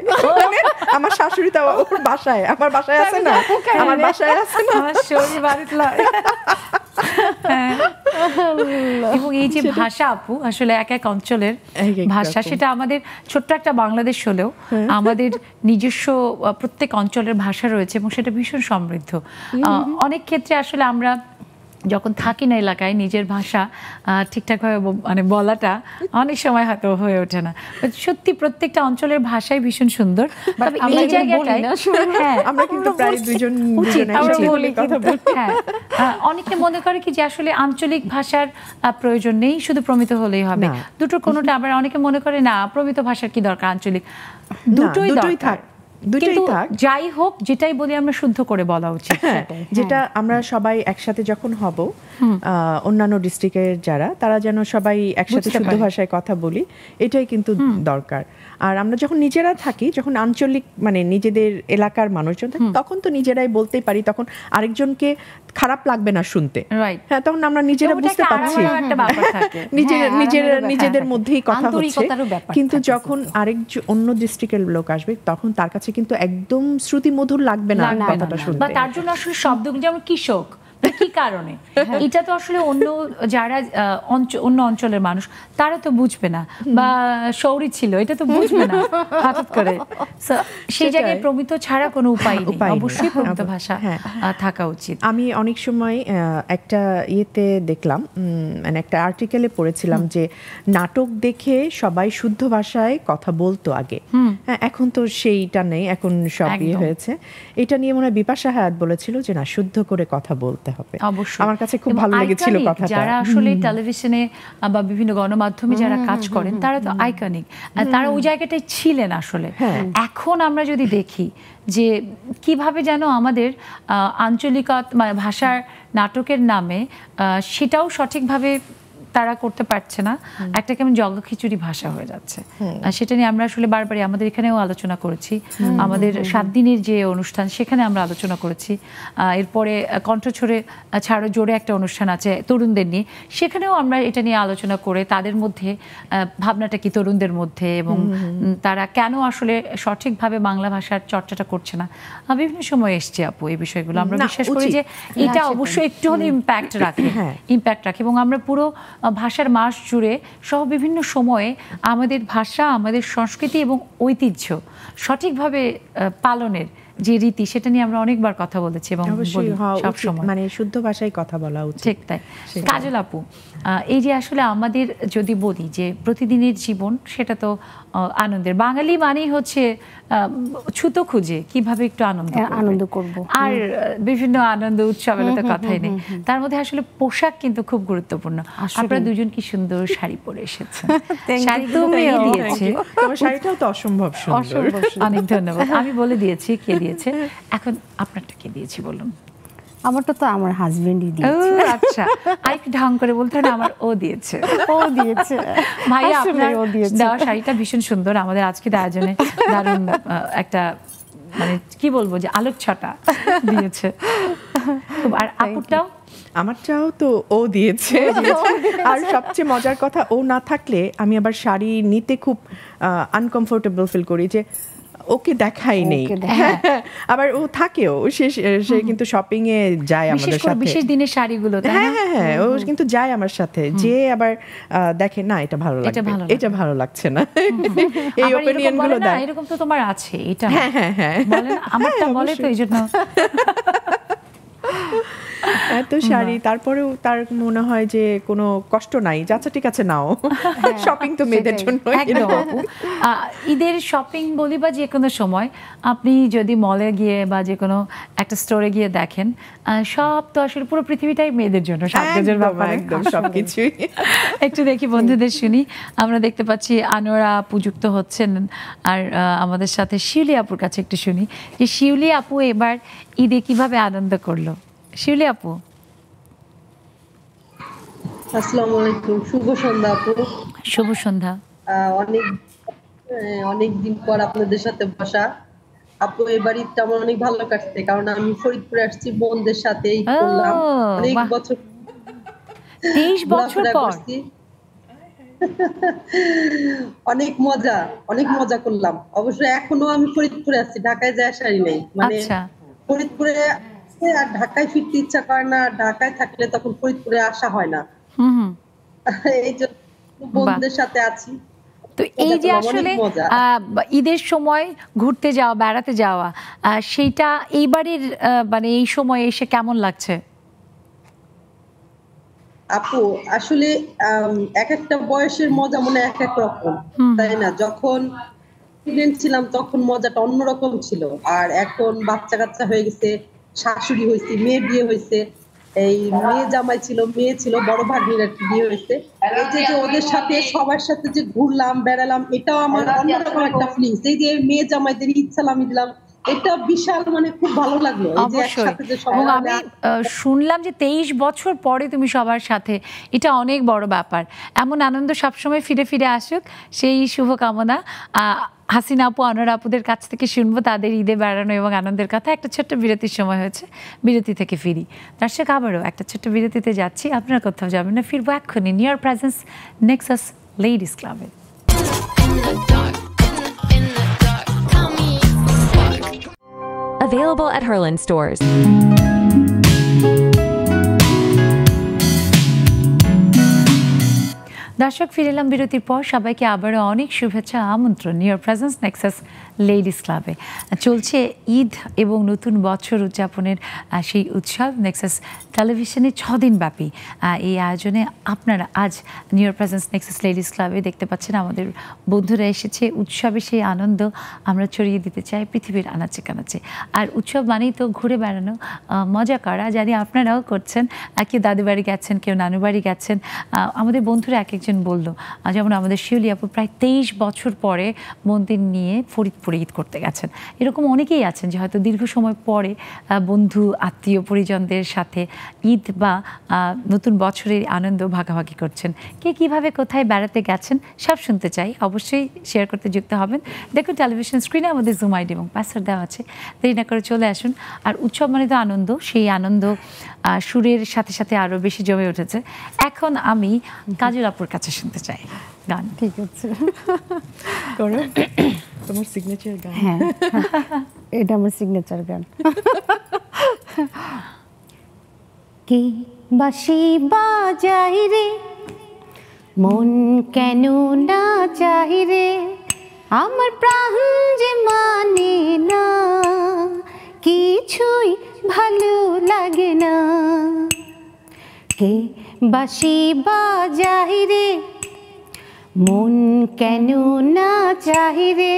আমার শাশুড়ি তো ওর বাসায়, আমার বাসায় আছে না, আমার বাসায় আছে না, আমার শৌরি বাড়িতে লয়। এবং এই যে ভাষা আপু, আসলে এক এক অঞ্চলের ভাষা, সেটা আমাদের ছোট্ট একটা বাংলাদেশ হলেও আমাদের নিজস্ব প্রত্যেক অঞ্চলের ভাষা রয়েছে, এবং সেটা ভীষণ সমৃদ্ধ। অনেক ক্ষেত্রে আসলে আমরা যখন থাকি না এলাকায়, নিজের ভাষা ঠিকঠাকভাবে মানে বলাটা অনেক সময় হয়তো হয়ে ওঠে না। সত্যি প্রত্যেকটা অঞ্চলের ভাষাই ভীষণ সুন্দর। তবে এই জায়গাটায় আমরা কিন্তু প্রায় দুজন অনেকে মনে করে কি যে আসলে আঞ্চলিক ভাষার প্রয়োজন নেই, শুধু প্রমিত হলেই হবে, দুটোর কোনোটা। আবার অনেকে মনে করে না, প্রমিত ভাষার কি দরকার, আঞ্চলিক দুটোই দরকার। দুইটাই কিন্তু থাক। যাই হোক যেটাই বলি আমরা শুদ্ধ করে বলা উচিত। হ্যাঁ, যেটা আমরা সবাই একসাথে যখন হব, অন্যান্য ডিস্ট্রিক্টের যারা, তারা যেন সবাই একসাথে বুঝতে শুদ্ধ পারে। ভাষায় কথা বলি, এটাই কিন্তু দরকার। আর আমরা যখন নিজেরা থাকি, যখন আঞ্চলিক মানে নিজেদের এলাকার মানুষজন থাকি, তখন তো নিজেরাই বলতেই পারি, তখন আরেকজনকে খারাপ লাগবে না শুনতে। রাইট। হ্যাঁ, তখন আমরা নিজেরা এবং বুঝতে এটা পারছি আরামেরও একটা ব্যাপার থাকে। নিজেদের মধ্যেই কথা হচ্ছে। আন্তরিকতারও ব্যাপার কিন্তু থাকে যখন অন্য ডিস্ট্রিক্টের লোক আসবে, তখন তার কাছে কিন্তু একদম শ্রুতিমধুর লাগবে না কথাটা শুনতে। বা তার জন্য আসলে শব্দ, যেমন কৃষক, কি কারণে, এটা তো আসলে অন্য যারা অন্য অঞ্চলের মানুষ তারা তো বুঝবে না, বা শৌরি ছিল এটা তো বুঝবে না হঠাৎ করে। সেই জায়গায় প্রমিত ছাড়া কোনো উপায় নেই, অবশ্যই প্রমিত ভাষা থাকা উচিত। আমি অনেক সময় একটা ইয়েতে দেখলাম, মানে একটা আর্টিকেলে পড়েছিলাম যে নাটক দেখে সবাই শুদ্ধ ভাষায় কথা বলতো আগে, হ্যাঁ, এখন তো সেইটা নেই, এখন সব ইয়ে হয়েছে। এটা নিয়ে মনে হয় বিপাশা হায়াত বলেছিল যে না, শুদ্ধ করে কথা বলতে হবে। অবশ্যই আমার কাছে খুব ভালো লেগেছিল কথাটা। যারা আসলে টেলিভিশনে বা বিভিন্ন গণমাধ্যমে যারা কাজ করেন তারা তো আইকনিক, তারা ওই জায়গাটায় ছিলেন আসলে। এখন আমরা যদি দেখি যে কিভাবে যেন আমাদের আঞ্চলিকতা ভাষার নাটকের নামে সেটাও সঠিকভাবে তারা করতে পারছে না, একটা কেমন জগা খিচুড়ি ভাষা হয়ে যাচ্ছে। সেটা নিয়ে আমরা আসলে বারবারই আমাদের এখানেও আলোচনা করেছি, আমাদের 7 দিনের যে অনুষ্ঠান সেখানে আমরা আলোচনা করেছি। এরপরে কণ্ঠছড়ে ছাড়ো জোরে একটা অনুষ্ঠান আছে তরুণদের নিয়ে, সেখানেও আমরা এটা নিয়ে আলোচনা করে তাদের মধ্যে ভাবনাটা কি তরুণদের মধ্যে, এবং তারা কেন আসলে সঠিকভাবে বাংলা ভাষার চর্চাটা করছে না। বিভিন্ন সময় এসছে আপু এই বিষয়গুলো, আমরা বিশ্বাস করি যে এটা অবশ্যই একটু হলে ইম্প্যাক্ট রাখে, এবং আমরা পুরো ভাষার মাস জুড়ে সহ বিভিন্ন সময়ে আমাদের ভাষা, আমাদের সংস্কৃতি এবং ঐতিহ্য সঠিকভাবে পালনের যে রীতি, সেটা নিয়ে আমরা অনেকবার কথা বলেছি এবং সব সময় মানে শুদ্ধ ভাষায় কথা বলা উচিত। ঠিক তাই। কাজল আপু, এই যে আসলে আমাদের যদি বলি যে প্রতিদিনের জীবন, সেটা তো আনন্দের, বাঙালি মানেই হচ্ছে ছুতো খুঁজে কিভাবে একটু আনন্দ করব, আর বিভিন্ন আনন্দ উৎসবের তো কথাই নেই। তার মধ্যে আসলে পোশাক কিন্তু খুব গুরুত্বপূর্ণ। আপনারা দুজন কি সুন্দর শাড়ি পরে এসেছেন, শাড়ি তুমিও দিয়েছে, তোমার শাড়িটাও তো অসম্ভব সুন্দর। অনেক ধন্যবাদ। আমি বলে দিয়েছি কে দিয়েছে, এখন আপনারটা কে দিয়েছি বলুন। আমারটা তো আমার হাজবেন্ডই দিয়েছে। আচ্ছা, আরেকটু ঢং করে বলতে না, আমার ও দিয়েছে। ভাইয়া আপনার দেওয়া শাড়িটা ভীষণ সুন্দর, আমাদের আজকের আয়োজনে দারুণ একটা মানে কি বলবো যে আলোকছটা দিয়েছে। আর আপুটাও, আমারটাও তো ও দিয়েছে। আর সবচেয়ে মজার কথা, ও না থাকলে আমি আবার শাড়ি নিতে খুব আনকমফোর্টেবল ফিল করি, যে ওকে দেখাই নেই। আবার ও থাকেও, সে কিন্তু শপিং এ যায় আমাদের সাথে, বিশেষ দিনের শাড়িগুলো। হ্যাঁ, ও কিন্তু যায় আমার সাথে, যে আবার দেখে না এটা ভালো লাগছে, এটা ভালো লাগছে না, এই অপিনিয়ন গুলো দেয়। এরকম তো তোমার আছে, এটা হ্যাঁ বলেন, আমারটা বলে তো, এইজন্য এত শাড়ি, তারপরেও তার মনে হয় যে কোনো কষ্ট নাই, আচ্ছা ঠিক আছে নাও, শপিং তো মেয়েদের জন্য। ঈদের শপিং বলি বা যে কোনো সময় আপনি যদি মলে গিয়ে বা যে কোনো একটা স্টোরে গিয়ে দেখেন, সব তো আসলে পুরো পৃথিবীটাই মেয়েদের জন্য, সাজগোজের ব্যাপারে একদম সবকিছুই। একটু দেখি বন্ধুদের শুনি। আমরা দেখতে পাচ্ছি আনোয়ারা আপু যুক্ত হচ্ছেন, আর আমাদের সাথে শিউলি আপুর কাছে একটু শুনি যে শিউলি আপু এবার ঈদে কিভাবে আনন্দ করলো। শিউলি আপু, আসসালামু আলাইকুম, শুভ সন্ধ্যা আপু। শুভ সন্ধ্যা। অনেক দিন পর আপনাদের সাথে বসা। আপু এবার ঈদটা আমার অনেক ভালো কাটছে, কারণ আমি ফরিদপুরে আসছি বোনদের সাথে ঈদ করলাম। অনেক বছর, 23 বছর পর অনেক মজা করলাম। অবশ্য এখনো আমি ফরিদপুরে আছি, ঢাকায় যায় আসারই নেই, মানে ফরিদপুরে আর ঢাকায় ফিরতে ইচ্ছা করে না, ঢাকায় থাকলে তখন ফরিদপুরে আসা হয় না, এই জন্য বন্ধুদের সাথে আছি। তো এই যে আসলে ঈদের সময় ঘুরতে যাওয়া, বেড়াতে যাওয়া, সেইটা এইবারের মানে এই সময় এসে কেমন লাগছে আপু? আসলে এক একটা বয়সের মজা মনে এক এক রকম, তাই না? যখন স্টুডেন্ট ছিলাম তখন মজাটা অন্যরকম ছিল, আর এখন বাচ্চা কাচ্চা হয়ে গেছে, শাশুড়ি হয়েছে, মেয়ের বিয়ে হয়েছে, এই মেয়ে জামাই ছিল, মেয়ে ছিল, বড় ভাগ্নির আর কি বিয়ে হয়েছে। এই যে ওদের সাথে সবার সাথে যে ঘুরলাম বেড়ালাম, এটাও আমার অন্যরকম একটা ফিলিংস। এই যে মেয়ে জামাইদের ঈদ সালামি দিলাম, এটা বিশাল মানে খুব ভালো লাগলো। এই যে একসাথে যে সবাই, আমি শুনলাম যে 23 বছর পরে তুমি সবার সাথে, এটা অনেক বড় ব্যাপার। এমন আনন্দ সবসময় ফিরে ফিরে আসুক, সেই শুভকামনা। হাসিনা আপু, আনোয়ার আপুদের কাছ থেকে শুনবো তাদের ঈদে বেড়ানো এবং আনন্দের কথা। একটা ছোট্ট বিরতির সময় হয়েছে, বিরতি থেকে ফিরি। দর্শক, আবারও একটা ছোট্ট বিরতিতে যাচ্ছি, আপনারা কোথাও যাবেন না, ফিরবো এক্ষুনি new York presence Nexus ladies ক্লাবে। Available at Herland stores. দর্শক, ফিরে এলাম বিরতির পর। সবাইকে আবারও অনেক শুভেচ্ছা, আমন্ত্রণ new York presence Nexus ladies ক্লাবে। চলছে ঈদ এবং নতুন বছর উদযাপনের সেই উৎসব। নেক্সাস টেলিভিশনে 6 দিন ব্যাপী এই আয়োজনে আপনারা আজ new York presence Nexus ladies ক্লাবে দেখতে পাচ্ছেন আমাদের বন্ধুরা এসেছে। উৎসবে সেই আনন্দ আমরা ছড়িয়ে দিতে চাই পৃথিবীর আনাচে কানাচে। আর উৎসব মানেই তো ঘুরে বেড়ানো, মজা করা। জানি আপনারাও করছেন, কেউ দাদু বাড়ি গেছেন, কেউ নানু বাড়ি গেছেন। আমাদের বন্ধুরা এক একজন বললো, যেমন আমাদের শিউলি আপু প্রায় 23 বছর পরে মন্দির নিয়ে ফরিদপুরে ঈদ করতে গেছেন। এরকম অনেকেই আছেন যে হয়তো দীর্ঘ সময় পরে বন্ধু আত্মীয় পরিজনদের সাথে ঈদ বা নতুন বছরের আনন্দ ভাগাভাগি করছেন। কে কিভাবে কোথায় বেড়াতে গেছেন সব শুনতে চাই, অবশ্যই শেয়ার করতে যুক্ত হবেন। দেখুন টেলিভিশন স্ক্রিনে আমাদের জুম আইডি এবং পাসওয়ার্ড দেওয়া আছে, দেরি না করে চলে আসুন। আর উৎসব মানে তো আনন্দ, সেই আনন্দ সুরের সাথে সাথে আরও বেশি জমে উঠেছে। এখন আমি কাজল আপুর কাছে শুনতে চাই গান। ঠিক আছে, তোমার সিগনেচার গান। হ্যাঁ, এটা আমার সিগনেচার গান। কে বাঁশি বাজাই রে, মন কেন না চাই রে, আমার প্রাণ যে মানে না, কিছুই ভালো লাগে না। কে বাঁশি বাজাই রে, মন কেন না চাই রে,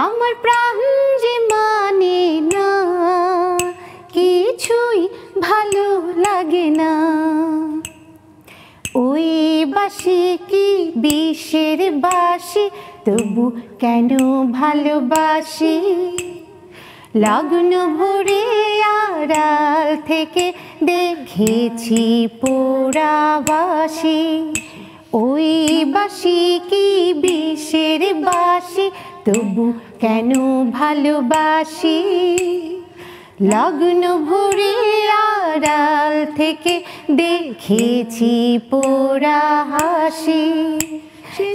আমার প্রাণ যে মানে না, কিছুই ভালো লাগে না। ওই বাঁশি কি বিষের বাঁশি, তবু কেন ভালোবাসি, লগ্ন ভরে আড়াল থেকে দেখেছি পোড়াবাসি। ওই বাঁশি কি বিষের বাঁশি, তবু কেন ভালোবাসি, লগ্ন ভরে আড়াল থেকে দেখেছি পোড়া হাসি।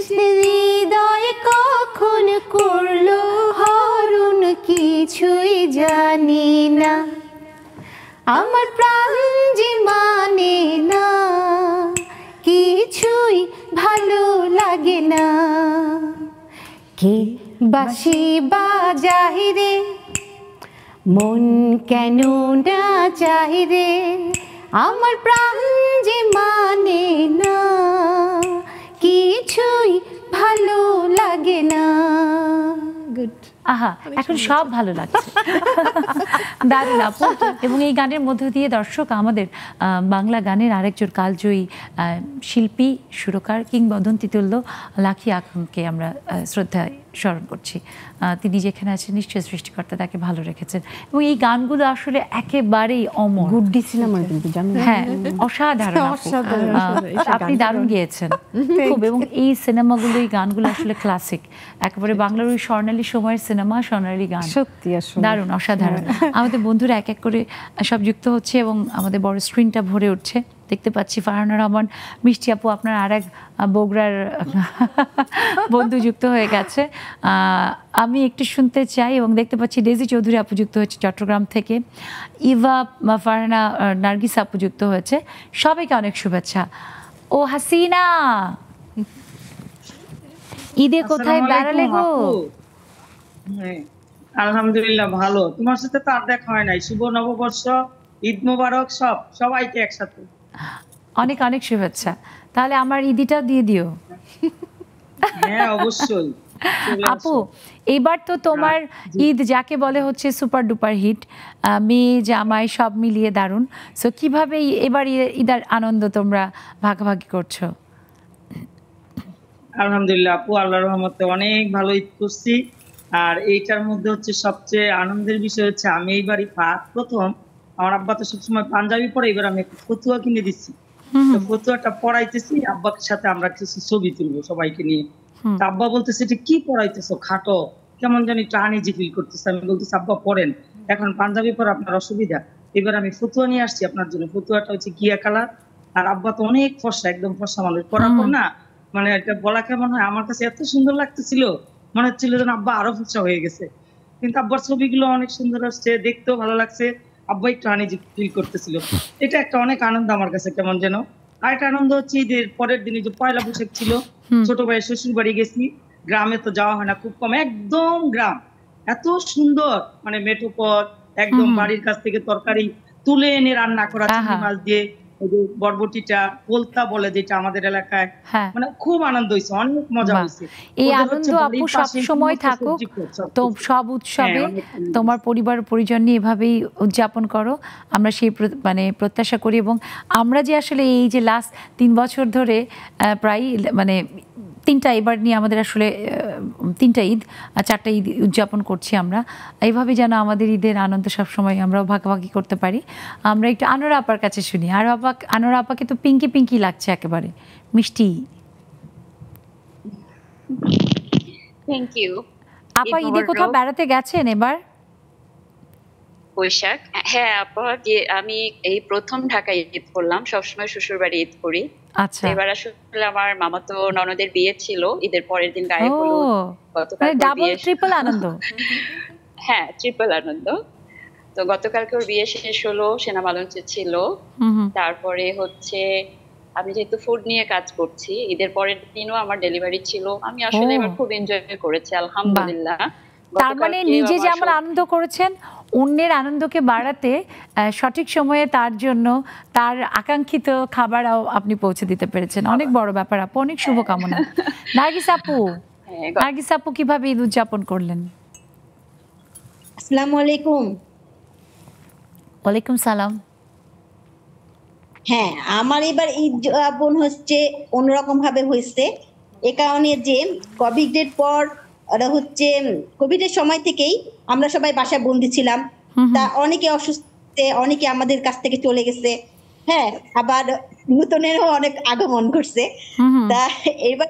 হৃদয় কখন করলো হরণ কিছুই জানি না, আমার প্রাণ যে মানে না, কিছুই ভালো লাগে না। কে বাঁশি বাজাই রে, মন কেন না চাই রে, আমার প্রাণ যে মানে না, কিছুই ভালো লাগে না। গুড। আহা, এখন সব ভালো লাগছে, দারুণ আপু। এবং এই গানের মধ্য দিয়ে দর্শক আমাদের বাংলা গানের আরেকজন কালজয়ী শিল্পী, সুরকার, কিংবদন্তি তুল্য লাকি আখমকে আমরা শ্রদ্ধায় স্মরণ করছি। তিনি যেখানে আছেন নিশ্চয়ই সৃষ্টিকর্তা তাকে ভালো রেখেছেন। এবং এই গানগুলো আসলে একেবারেই অমর। গুড্ডি সিনেমার কিন্তু জানেন, হ্যাঁ, অসাধারণ। আপনি দারুণ গিয়েছেন খুব। এবং এই সিনেমাগুলো, এই গানগুলো আসলে ক্লাসিক, একেবারে বাংলার ওই স্বর্ণালী সময়ের সিনেমা, স্বর্ণালী গান, সত্যি আসলে দারুণ, অসাধারণ। আমাদের বন্ধুরা এক এক করে সব যুক্ত হচ্ছে এবং আমাদের বড় স্ক্রিনটা ভরে উঠছে। দেখতে পাচ্ছি ফারহানা রহমান, মিষ্টি আপু, আপনার আর এক বগুড়ার বন্ধু যুক্ত হয়ে গেছে। আমি একটু শুনতে চাই। এবং দেখতে পাচ্ছি ডেজি চৌধুরী আপু যুক্ত হয়েছে চট্টগ্রাম থেকে, ইভা, ফারহানা, নার্গিস আপু যুক্ত হয়েছে। সবাইকে অনেক শুভেচ্ছা। ও হাসিনা, ঈদে কোথায় বেড়ালে গো? আলহামদুলিল্লাহ ভালো, তোমার সাথে তো আর দেখা হয় নাই। শুভ নববর্ষ, ঈদ মোবারক, সবাইকে একসাথে অনেক অনেক শুভেচ্ছা। তাহলে আমার ঈদিটা দিয়ে দিও। হ্যাঁ অবশ্যই। আপু এবার তো তোমার ঈদ যাকে বলে হচ্ছে সুপার ডুপার হিট, মেয়ে জামাই সব মিলিয়ে দারুণ। সো কিভাবে এবার ঈদের আনন্দ তোমরা ভাগাভাগি করছো? আলহামদুলিল্লাহ আপু, আল্লাহর রহমতে অনেক ভালো ঈদ করছি। আর এইটার মধ্যে হচ্ছে সবচেয়ে আনন্দের বিষয় হচ্ছে আমি এইবারই প্রথম, আমার আব্বা তো সবসময় পাঞ্জাবি পরে, এবার আমি একটা ফতুয়া কিনে দিচ্ছি। তো ফতুয়াটা পড়াইতেছি, আব্বার সাথে আমরা কিছু ছবি তুলবো সবাইকে নিয়ে। আব্বা বলতেছে এটা কি পড়াইতেছো, খাটো কেমন জানি একটু আনইজি ফিল করতেছে। আমি বলতেছি আব্বা পড়েন, এখন পাঞ্জাবি পরে আপনার অসুবিধা। এবার আমি ফতুয়া নিয়ে আসছি আপনার জন্য। ফতুয়াটা হচ্ছে গিয়া কালার, আর আব্বা তো অনেক ফর্সা, একদম ফর্সা মানুষ। পরার পর না মানে এটা বলা কেমন হয়, আমার কাছে এত সুন্দর লাগতেছিল, মনে হচ্ছিল যেন আব্বা আরো ফর্সা হয়ে গেছে। কিন্তু আব্বার ছবিগুলো অনেক সুন্দর আসছে, দেখতেও ভালো লাগছে, আব্বা একটু আনইজি ফিল করতেছিল। এটা একটা অনেক আনন্দ আমার কাছে কেমন যেন। আর একটা আনন্দ হচ্ছে ঈদের পরের দিনে যে পয়লা বৈশাখ ছিল, ছোট ভাইয়ের শ্বশুর বাড়ি গেছি। গ্রামে তো যাওয়া হয় না, খুব কম, একদম গ্রাম এত সুন্দর, মানে মেঠো পথ, একদম বাড়ির কাছ থেকে তরকারি তুলে এনে রান্না করা, চিংড়ি মাছ দিয়ে, বরবটিটা পোলতা বলে যেটা আমাদের এলাকায়, মানে খুব আনন্দ হয়েছে, অনেক মজা হয়েছে। এই আনন্দ আপু সব সময় থাকুক, তো সব উৎসবে তোমার পরিবার পরিজন নিয়ে এভাবেই উদযাপন করো, আমরা সেই মানে প্রত্যাশা করি। এবং আমরা যে আসলে এই যে লাস্ট 3 বছর ধরে প্রায় মানে 3টা এবার নিয়ে আমাদের আসলে 3টা ঈদ, 4টা ঈদ উদযাপন করছি আমরা, এইভাবে যেন আমাদের ঈদের আনন্দ সবসময় আমরাও ভাগাভাগি করতে পারি। আমরা একটু আনোরা আপার কাছে শুনি। আর আনোরা আপাকে তো পিঙ্কি পিঙ্কি লাগছে, একেবারে মিষ্টি। থ্যাংক ইউ আপা ঈদে কোথাও বেড়াতে গেছেন এবার? বৈশাখ, হ্যাঁ আপা আমি এই প্রথম ঢাকায় ঈদ করলাম, সবসময় শ্বশুর বাড়ি ঈদ করি। আচ্ছা, এবার আসলে আমার মামাতো ননদের বিয়ে ছিল, ঈদের পরের দিন গায়ে হলুদ, গতকাল ডাবল ট্রিপল আনন্দ। হ্যাঁ ট্রিপল আনন্দ। তো গতকালকে ওর বিয়ে শেষ হলো, সেনামালঞ্চে ছিল। তারপরে হচ্ছে আমি যেহেতু ফুড নিয়ে কাজ করছি, ঈদের পরের দিনও আমার ডেলিভারি ছিল। আমি আসলে এবার খুব এনজয় করেছি আলহামদুলিল্লাহ। তার মানে নিজে যেমন আনন্দ করেছেন, অন্যের আনন্দকে বাড়াতে সঠিক সময়ে তার জন্য তার আকাঙ্ক্ষিত খাবারও আপনি পৌঁছে দিতে পেরেছেন, অনেক বড় ব্যাপার আপু, অনেক শুভকামনা। নার্গিস আপু কিভাবে ঈদ উদযাপন করলেন? আসসালামু আলাইকুম। ওয়ালাইকুম সালাম। হ্যাঁ, আমার এবার ঈদ উদযাপন হচ্ছে অন্যরকম ভাবে হয়েছে, এ কারণে যে কোভিডের পর ওরা হচ্ছে কোভিডের সময় থেকেই আমরা সবাই বাসায় বন্দি ছিলাম। তা অনেকে অসুস্থ, অনেকে আমাদের কাছ থেকে চলে গেছে, হ্যাঁ, আবার নতুনেরও অনেক আগমন করছে। তা এবার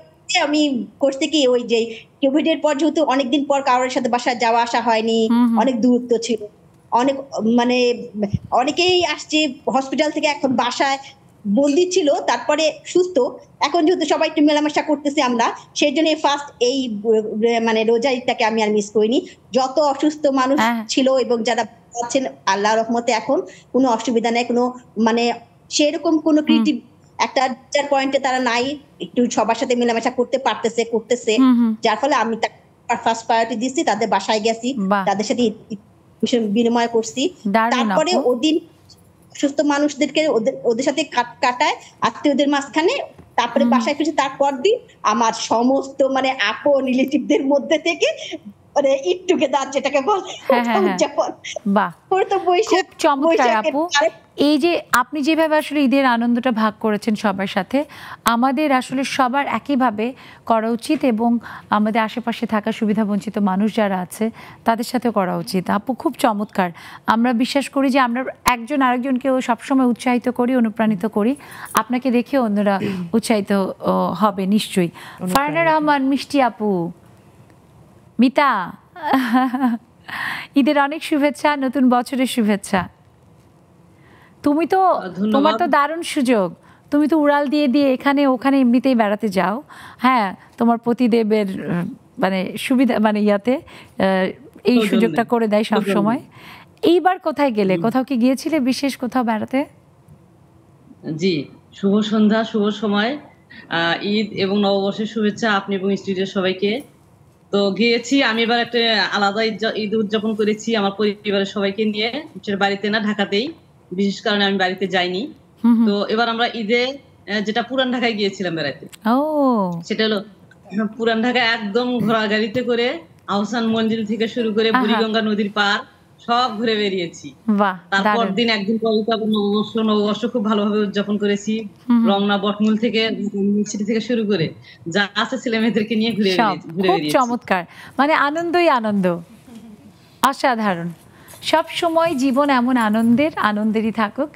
আমি করতে কি, ওই যে কোভিডের পর যেহেতু অনেকদিন পর কারোর সাথে বাসায় যাওয়া আসা হয়নি, অনেক দূরত্ব ছিল, অনেক মানে অনেকেই আসছে হসপিটাল থেকে, এখন বাসায় বন্দি ছিল, তারপরে সুস্থ, এখন যেহেতু সবাই একটু মেলামেশা করতেছি আমরা, সেই জন্য ফার্স্ট এই মানে রোজা ঈদটাকে আমি আর মিস করিনি। যত অসুস্থ মানুষ ছিল এবং যারা আছেন আল্লাহর রহমতে এখন কোনো অসুবিধা নেই, কোনো মানে সেরকম কোনো ক্রিয়েটিভ একটা পয়েন্টে তারা নাই, একটু সবার সাথে মেলামেশা করতে করতেছে, যার ফলে আমি ফার্স্ট প্রায়োরিটি দিচ্ছি, তাদের বাসায় গেছি, তাদের সাথে বিনিময় করছি। তারপরে ওদিন সুস্থ মানুষদেরকে ওদের সাথে কাটায় আত্মীয়দের মাঝখানে, তারপরে বাসায় ফিরছি, তারপর দিন আমার সমস্ত মানে আপন রিলেটিভদের মধ্যে থেকে মানে ঈদ টুগেদার যেটাকে বলে উদযাপন। বাহ, খুব চমৎকার আপু। এই যে আপনি যেভাবে আসলে ঈদের আনন্দটা ভাগ করেছেন সবার সাথে, আমাদের আসলে সবার একইভাবে করা উচিত এবং আমাদের আশেপাশে থাকা সুবিধাবঞ্চিত মানুষ যারা আছে তাদের সাথে করা উচিত। আপু খুব চমৎকার। আমরা বিশ্বাস করি যে আমরা একজন আরেকজনকেও সবসময় উৎসাহিত করি, অনুপ্রাণিত করি, আপনাকে দেখে অন্যরা উৎসাহিত হবে নিশ্চয়ই। ফারহানা রহমান, মিষ্টি আপু, মিতা, ঈদের অনেক শুভেচ্ছা, নতুন বছরের শুভেচ্ছা। তুমি তো, তোমার তো দারুণ সুযোগ, তুমি তো উড়াল দিয়ে দিয়ে এখানে ওখানে এমনিতেই বেড়াতে যাও, হ্যাঁ, তোমার পতিদেবের মানে সুবিধা মানে ইয়াতে এই সুযোগটা করে দেয় সব সময়। এইবার কোথায় গেলে, কোথাও কি গিয়েছিলে বিশেষ কোথাও বেড়াতে? জি, শুভ সন্ধ্যা, শুভ সময়, ঈদ এবং নববর্ষের শুভেচ্ছা আপনি এবং স্টুডিওর সবাইকে। তো গিয়েছি আমি এবার একটা আলাদা ঈদ উদযাপন করেছি আমার পরিবারের সবাইকে নিয়ে, বাড়িতে না ঢাকাতেই, বিশেষ কারণে আমি বাড়িতে যাইনি। তো এবার আমরা ঈদে যেটা পুরান ঢাকায় গিয়েছিলাম বেড়াতে, সেটা হলো পুরান ঢাকা একদম ঘোড়া গাড়িতে করে আহসান মঞ্জিল থেকে শুরু করে বুড়িগঙ্গা নদীর পার সব ঘুরে বেরিয়েছি। তারপর দিন একদিন নববর্ষ খুব ভালোভাবে উদযাপন করেছি। রমনা বটমূল থেকে ইউনিভার্সিটি থেকে শুরু করে যা আছে ছেলে মেয়েদেরকে নিয়ে ঘুরে বেরিয়েছি। চমৎকার, মানে আনন্দই আনন্দ, অসাধারণ। সব সময় জীবন এমন আনন্দেরই থাকুক,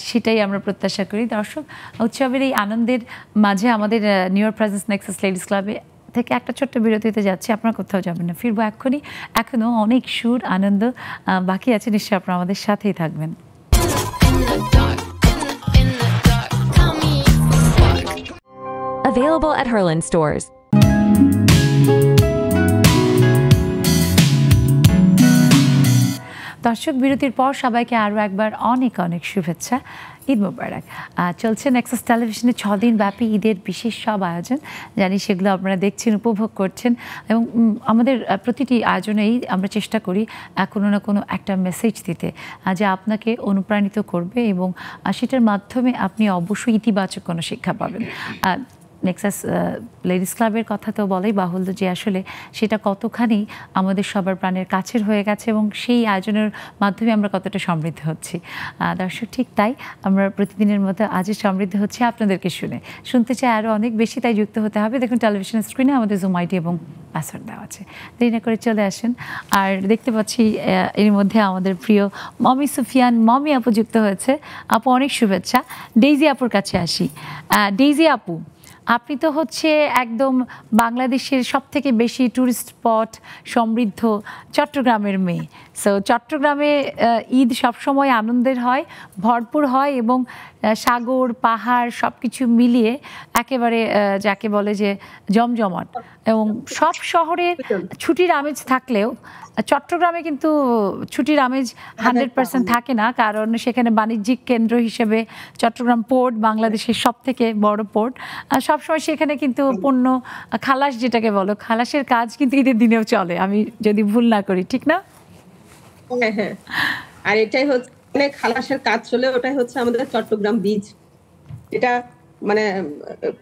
সেটাই আমরা প্রত্যাশা করি। দর্শক, উৎসবের এই আনন্দের মাঝে আমাদের new York presence Nexus ladies ক্লাবে থেকে একটা ছোট্ট বিরতিতে যাচ্ছি। আপনারা কোথাও যাবেন না, ফিরবো এক্ষুনি। এখনো অনেক সুর আনন্দ বাকি আছে, নিশ্চয়ই আপনারা আমাদের সাথেই থাকবেন। Available at Herland stores. দর্শক, বিরতির পর সবাইকে আরও একবার অনেক অনেক শুভেচ্ছা, ঈদ মোবারক। চলছে নেক্সাস টেলিভিশনে 6 দিন ব্যাপী ঈদের বিশেষ সব আয়োজন, জানি সেগুলো আপনারা দেখছেন, উপভোগ করছেন, এবং আমাদের প্রতিটি আয়োজনেই আমরা চেষ্টা করি কোনো না কোনো একটা মেসেজ দিতে যা আপনাকে অনুপ্রাণিত করবে, এবং সেটার মাধ্যমে আপনি অবশ্যই ইতিবাচক কোনো শিক্ষা পাবেন। নেক্সাস লেডিস ক্লাবের কথা তো বলাই বাহুল্য যে আসলে সেটা কতখানি আমাদের সবার প্রাণের কাছের হয়ে গেছে, এবং সেই আয়োজনের মাধ্যমে আমরা কতটা সমৃদ্ধ হচ্ছি। দর্শক, ঠিক তাই আমরা প্রতিদিনের মতো আজও সমৃদ্ধ হচ্ছে আপনাদেরকে শুনতে চাই আরও অনেক বেশি, তাই যুক্ত হতে হবে। দেখুন টেলিভিশনের স্ক্রিনে আমাদের জুম আইডি এবং পাসওয়ার্ড দেওয়া আছে, দেরি না করে চলে আসেন। আর দেখতে পাচ্ছি এর মধ্যে আমাদের প্রিয় মমি সুফিয়ান মমি আপু যুক্ত হয়েছে। আপু, অনেক শুভেচ্ছা। ডেইজি আপুর কাছে আসি। ডেইজি আপু, আপনি তো হচ্ছে একদম বাংলাদেশের সবথেকে বেশি ট্যুরিস্ট স্পট সমৃদ্ধ চট্টগ্রামের মেয়ে। সো চট্টগ্রামে ঈদ সবসময় আনন্দের হয়, ভরপুর হয়, এবং সাগর পাহাড় সব কিছু মিলিয়ে একেবারে যাকে বলে যে জমজমাট, এবং সব শহরের ছুটির আমেজ থাকলেও চট্টগ্রামে কিন্তু ছুটির আমেজ 100% থাকে না, কারণ সেখানে বাণিজ্যিক কেন্দ্র হিসেবে চট্টগ্রাম পোর্ট বাংলাদেশের সব থেকে বড় পোর্ট। সবসময় সেখানে কিন্তু পণ্য খালাস, যেটাকে বলো খালাসের কাজ কিন্তু ঈদের দিনেও চলে, আমি যদি ভুল না করি, ঠিক না? হ্যাঁ হ্যাঁ, আর এটাই হচ্ছে খালাসের কাজ চলে, ওটাই হচ্ছে আমাদের চট্টগ্রাম বিচ। এটা মানে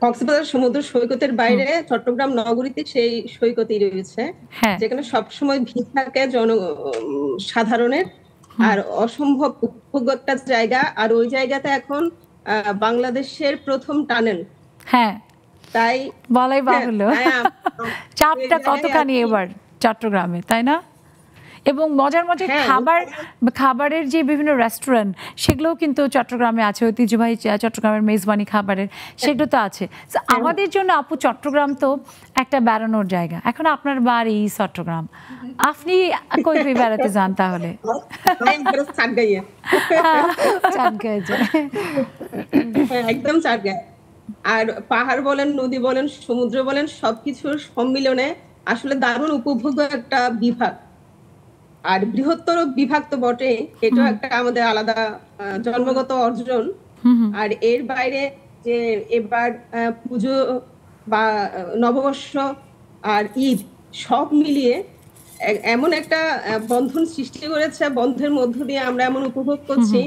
কক্সবাজার সমুদ্র সৈকতের বাইরে চট্টগ্রাম নগরীতে সেই সৈকতই রয়েছে, যেখানে সবসময় ভিড় থাকে সাধারণের, আর অসম্ভব উপভোগ্য একটা জায়গা। আর ওই জায়গাতে এখন বাংলাদেশের প্রথম টানেল। হ্যাঁ, তাই বলাই বাহুল্য। চাপটা কতখানি এবার চট্টগ্রামে, তাই না? এবং মজার মজার খাবারের যে বিভিন্ন রেস্টুরেন্ট, সেগুলোও কিন্তু চট্টগ্রামে আছে, ঐতিহ্যবাহী চট্টগ্রামের মেজবানি খাবারের, সেগুলো তো আছে। আমাদের জন্য আপু চট্টগ্রাম তো একটা বেড়ানোর জায়গা। এখন আপনার বাড়ি চট্টগ্রাম, আপনি কই কই বেড়াতে যান তাহলে? একদম চাটগাঁয়। আর পাহাড় বলেন, নদী বলেন, সমুদ্র বলেন, সবকিছুর সম্মিলনে আসলে দারুণ উপভোগ্য একটা বিভাগ। আর বৃহত্তর বিভাগ তো বটে, এটা একটা আমাদের আলাদা জন্মগত অর্জন। আর এর বাইরে যে এবার পুজো বা নববর্ষ আর ঈদ সব মিলিয়ে এমন একটা বন্ধন সৃষ্টি করেছে, বন্ধের মধ্য দিয়ে আমরা এমন উপভোগ করছি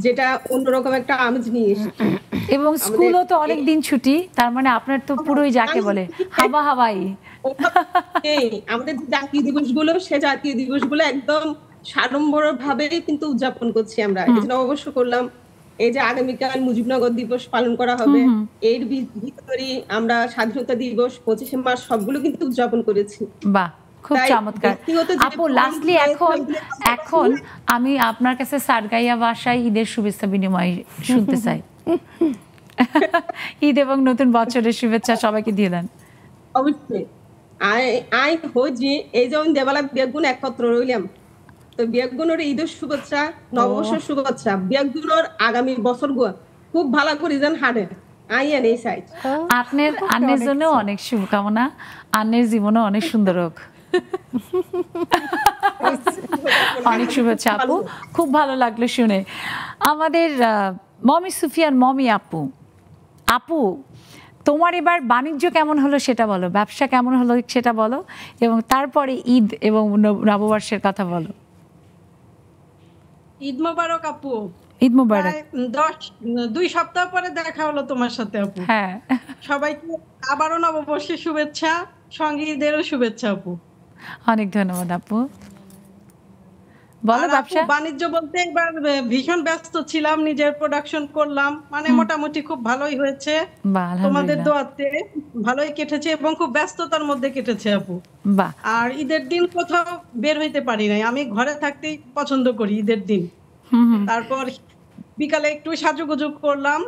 যেটা অন্যরকম একটা আমেজ নিয়ে এসেছে। এবং স্কুলও তো অনেক দিন ছুটি, তার মানে আপনার তো পুরোই যাকে বলে হাওয়াই। আমাদের জাতীয় দিবসগুলো, সে জাতীয় দিবসগুলো একদম সাড়ম্বর ভাবে কিন্তু উদযাপন করছি আমরা। এই যে নববর্ষ করলাম, এই যে আগামীকাল মুজিবনগর দিবস পালন করা হবে, এর ভিতরে আমরা স্বাধীনতা দিবস 25শে মার্চ সবগুলো কিন্তু উদযাপন করেছি। বাহ, খুব চমৎকার। আপু, লাস্টলি এখন আমি আপনার কাছে সারগাইয়া ভাষায় ঈদের শুভেচ্ছা বিনিময় শুনতে চাই। ঈদ এবং নতুন বছরের শুভেচ্ছা সবাইকে দিয়ে দেন। অবশ্যই। আই হজি এই যেমন দেবালা বিয়াগুন একত্র রইলাম, তো বিয়াগুনের ঈদের শুভেচ্ছা, নববর্ষের শুভেচ্ছা, বিয়াগুনের আগামী বছর খুব ভালো করে যেন হাঁটে আইয়েন এই সাইড। আপনার জন্য অনেক শুভকামনা, আন্নের জীবনও অনেক সুন্দর হোক। অনেক শুভেচ্ছা আপু, খুব ভালো লাগলো শুনে। আমাদের মমি সুফিয়ান মমি আপু, তোমার এবার বাণিজ্য কেমন হলো সেটা বলো, ব্যবসা কেমন হলো সেটা বলো, এবং তারপরে ঈদ এবং নববর্ষের কথা বলো। ঈদ মোবারক আপু। ঈদ মোবারক। 2 সপ্তাহ পরে দেখা হলো তোমার সাথে আপু। হ্যাঁ, সবাইকে আবারও নববর্ষের শুভেচ্ছা, সঙ্গে ঈদেরও শুভেচ্ছা আপু। অনেক ধন্যবাদ আপু। বলো ব্যবসা বাণিজ্য বলতে এবার ভীষণ ব্যস্ত ছিলাম, নিজের প্রোডাকশন করলাম, মানে মোটামুটি খুব ভালোই হয়েছে তোমাদের দোয়াতে, ভালোই কেটেছে এবং খুব ব্যস্ততার মধ্যে কেটেছে আপু। আর ঈদের দিন কোথাও বের হইতে পারি নাই, আমি ঘরে থাকতেই পছন্দ করি ঈদের দিন। তারপর বিকালে একটু সাজুগুজু করলাম,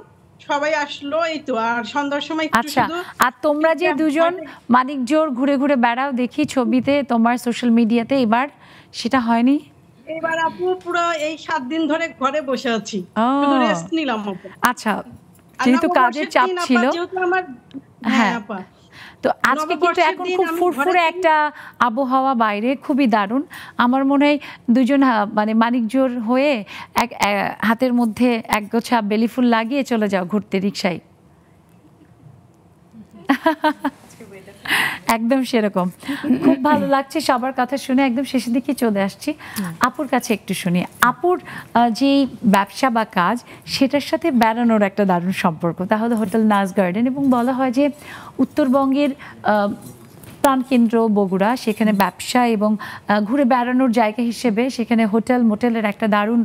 সবাই আসলো, এই তো। আর সন্ধ্যার সময় আচ্ছা, আর তোমরা যে দুজন মানিকজোর ঘুরে ঘুরে বেড়াও দেখি ছবিতে তোমার সোশ্যাল মিডিয়াতে, এবার সেটা হয়নি? এবার আপু পুরো এই 7 দিন ধরে ঘরে বসে আছি, শুধু রেস্ট নিলাম আপু। আচ্ছা, যেহেতু কাজের চাপ ছিল। হ্যাঁ আপা, তো আজকে কিন্তু এখন খুব ফুরফুরে একটা আবহাওয়া বাইরে, খুবই দারুণ। আমার মনে হয় দুজন মানে মানিকজোর হয়ে এক হাতের মধ্যে এক গোছা বেলি ফুল লাগিয়ে চলে যাও ঘুরতে রিকশায়। একদম সেরকম, খুব ভালো লাগছে সবার কথা শুনে। একদম শেষের দিকে চলে আসছি, আপুর কাছে একটু শুনি। আপুর যে ব্যবসা বা কাজ, সেটার সাথে বেড়ানোর একটা দারুণ সম্পর্ক। তাহলে হোটেল নাজ গার্ডেন, এবং বলা হয় যে উত্তরবঙ্গের প্রাণকেন্দ্র বগুড়া, সেখানে ব্যবসা এবং ঘুরে বেড়ানোর জায়গা হিসেবে সেখানে হোটেল মোটেলের একটা দারুণ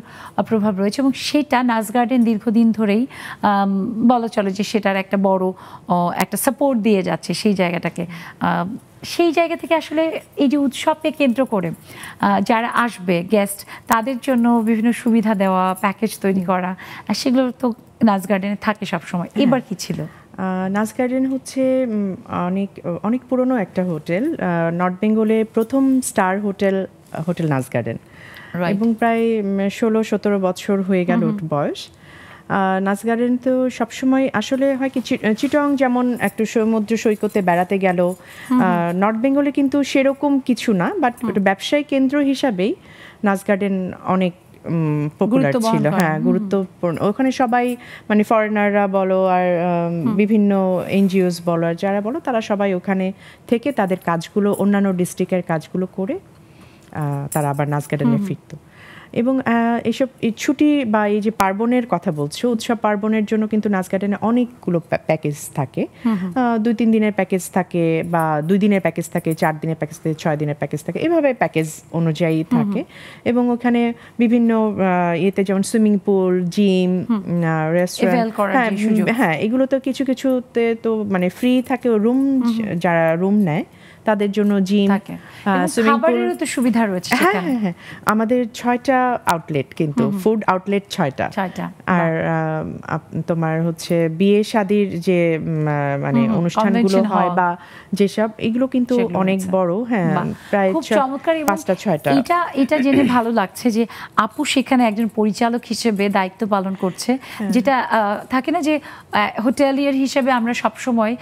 প্রভাব রয়েছে, এবং সেটা নাজ গার্ডেন দীর্ঘদিন ধরেই বলা চলে যে সেটার একটা বড় একটা সাপোর্ট দিয়ে যাচ্ছে সেই জায়গাটাকে। সেই জায়গা থেকে আসলে এই যে উৎসবকে কেন্দ্র করে যারা আসবে গেস্ট, তাদের জন্য বিভিন্ন সুবিধা দেওয়া, প্যাকেজ তৈরি করা, সেগুলো তো নাজ গার্ডেনে থাকে সবসময়। এবার কি ছিল? নাজ গার্ডেন হচ্ছে অনেক পুরনো একটা হোটেল, নর্থ বেঙ্গলে প্রথম স্টার হোটেল নাজ গার্ডেন, এবং প্রায় 16-17 বছর হয়ে গেল বয়স। নাজ গার্ডেন তো সবসময় আসলে হয় কি, চিটং যেমন একটু সমুদ্র সৈকতে বেড়াতে গেল, নর্থ বেঙ্গলে কিন্তু সেরকম কিছু না, বাট ব্যবসায়িক কেন্দ্র হিসাবেই নাজ গার্ডেন অনেক পপুলার ছিল। হ্যাঁ, গুরুত্বপূর্ণ। ওখানে সবাই মানে ফরেনাররা বলো আর বিভিন্ন এনজিওস বলো আর যারা বলো, তারা সবাই ওখানে থেকে তাদের কাজগুলো, অন্যান্য ডিস্ট্রিক্টের কাজগুলো করে তারা আবার নাজ গার্ডেনে ফিরত। এবং এইসব ছুটি বা এই যে পার্বণের কথা বলছো, উৎসব পার্বণের জন্য কিন্তু নাজ গার্ডেনে অনেকগুলো প্যাকেজ থাকে। 2-3 দিনের প্যাকেজ থাকে, বা 2 দিনের প্যাকেজ থাকে, 4 দিনের প্যাকেজ থাকে, 6 দিনের প্যাকেজ থাকে, এভাবে প্যাকেজ অনুযায়ী থাকে। এবং ওখানে বিভিন্ন ইয়েতে যেমন সুইমিং পুল, জিম, রেস্টুরেন্ট, হ্যাঁ এগুলো তো কিছু কিছুতে তো মানে ফ্রি থাকে। রুম, যারা রুম নেয় তাদের জন্য জিম, সুইমিং পুল, তো সুবিধা রয়েছে। হ্যাঁ হ্যাঁ হ্যাঁ, আমাদের 6টা আউটলেট, কিন্তু ফুড আউটলেট 6টা। আর তোমার হচ্ছে বিয়ে শাদির যে মানে অনুষ্ঠানগুলো হয় বা যেসব, এগুলো কিন্তু অনেক বড়। হ্যাঁ, প্রায় 5টা-6টা। এটা জেনে ভালো লাগছে যে আপু সেখানে একজন পরিচালক হিসেবে দায়িত্ব পালন করছে। যেটা থাকে না যে হোটেলিয়ার হিসেবে আমরা সবসময়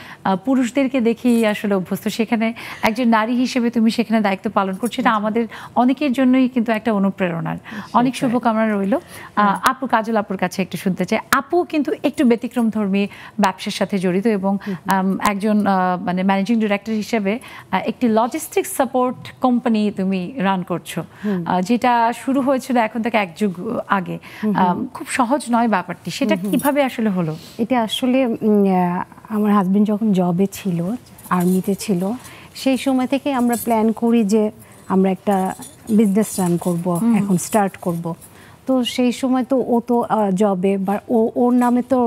পুরুষদেরকে দেখি আসলে অভ্যস্ত, সেখানে একজন নারী হিসেবে তুমি সেখানে দায়িত্ব পালন করছো। এটা আমাদের অনেকের জন্যই কিন্তু একটা অনুপ্রেরণার। অনেক শুভকামনা রইল। আপু, কাজল আপুর কাছে একটু শুনতে চাই। আপু কিন্তু একটু ব্যতিক্রমধর্মী ব্যবসার সাথে জড়িত, এবং একজন মানে ম্যানেজিং ডিরেক্টর হিসেবে একটি লজিস্টিক্স সাপোর্ট কোম্পানি তুমি রান করছো, যেটা শুরু হয়েছিল এখন থেকে 1 যুগ আগে। খুব সহজ নয় ব্যাপারটি, সেটা কিভাবে আসলে হলো? এটা আসলে আমার হাজবেন্ড যখন জবে ছিল, আর্মিতে ছিল, সেই সময় থেকে আমরা প্ল্যান করি যে আমরা একটা বিজনেস রান করব, এখন স্টার্ট করব। তো সেই সময় তো ও তো জবে, বা ওর নামে তো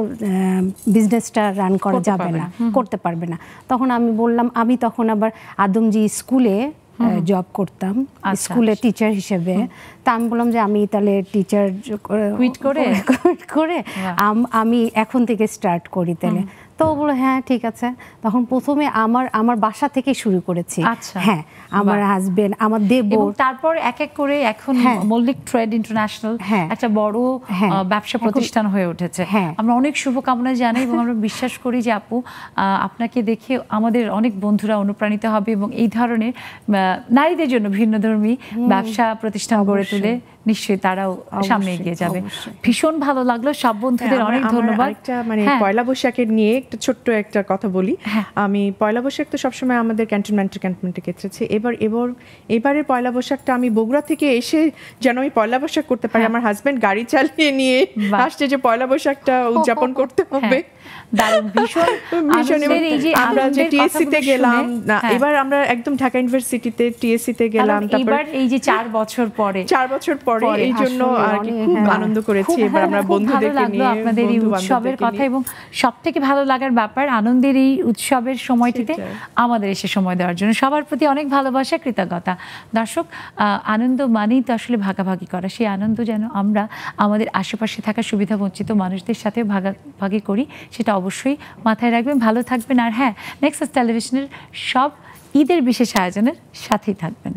বিজনেসটা রান করা যাবে না, করতে পারবে না। তখন আমি বললাম, আমি তখন আবার আদমজি স্কুলে জব করতাম, স্কুলে টিচার হিসেবে। তা আমি বললাম যে আমি তাহলে টিচার কুইট করে আমি এখন থেকে স্টার্ট করি তাহলে। তো বলো হ্যাঁ ঠিক আছে। তখন প্রথমে আমার বাসা থেকে শুরু করেছি। হ্যাঁ, আমার হাজবেন্ড, আমার দেবর, তারপর এক এক করে এখন মল্লিক ট্রেড ইন্টারন্যাশনাল একটা বড় ব্যবসা প্রতিষ্ঠান হয়ে উঠেছে। আমরা অনেক শুভকামনা জানাই, এবং আমরা বিশ্বাস করি যে আপু, আপনাকে দেখে আমাদের অনেক বন্ধুরা অনুপ্রাণিত হবে, এবং এই ধরনের নারীদের জন্য ভিন্নধর্মী ব্যবসা প্রতিষ্ঠান গড়ে তুলে নিশ্চয়ই তারাও সামনে এগিয়ে যাবে। ভীষণ ভালো লাগলো, সব বন্ধুদের অনেক ধন্যবাদ। একটা মানে পয়লা বৈশাখের নিয়ে একটা ছোট্ট একটা কথা বলি। আমি পয়লা বৈশাখ তো সবসময় আমাদের ক্যান্টনমেন্টে কেটেছে। এবারের পয়লা বৈশাখটা আমি বগুড়া থেকে এসে যেন আমি পয়লা বৈশাখ করতে পারি, আমার হাজবেন্ড গাড়ি চালিয়ে নিয়ে আসছে যে পয়লা বৈশাখটা উদযাপন করতে হবে। দারুণ, ভীষণ আমরা যে টিএসসি-তে গেলাম, এবার আমরা একদম ঢাকা ইউনিভার্সিটিতে টিএসসি-তে গেলাম, এবার এই যে 4 বছর পরে এই জন্য আর কি খুব আনন্দ করেছি। এবার আমরা বন্ধুদেরকে নিয়ে আপনাদের এই উৎসবের কথা, এবং সবথেকে ভালো লাগার ব্যাপার আনন্দের এই উৎসবের সময়টিতে আমাদের এসে সময় দেওয়ার জন্য সবার প্রতি অনেক ভালোবাসা, কৃতজ্ঞতা। দর্শক, আনন্দ মানেই তো আসলে ভাগাভাগি করা। সেই আনন্দ যেন আমরা আমাদের আশেপাশে থাকা সুবিধা বঞ্চিত মানুষদের সাথে ভাগাভাগি করি, সেটা অবশ্যই মাথায় রাখবেন। ভালো থাকবেন, আর হ্যাঁ, নেক্সাস টেলিভিশনের সব ঈদের বিশেষ আয়োজনের সাথেই থাকবেন।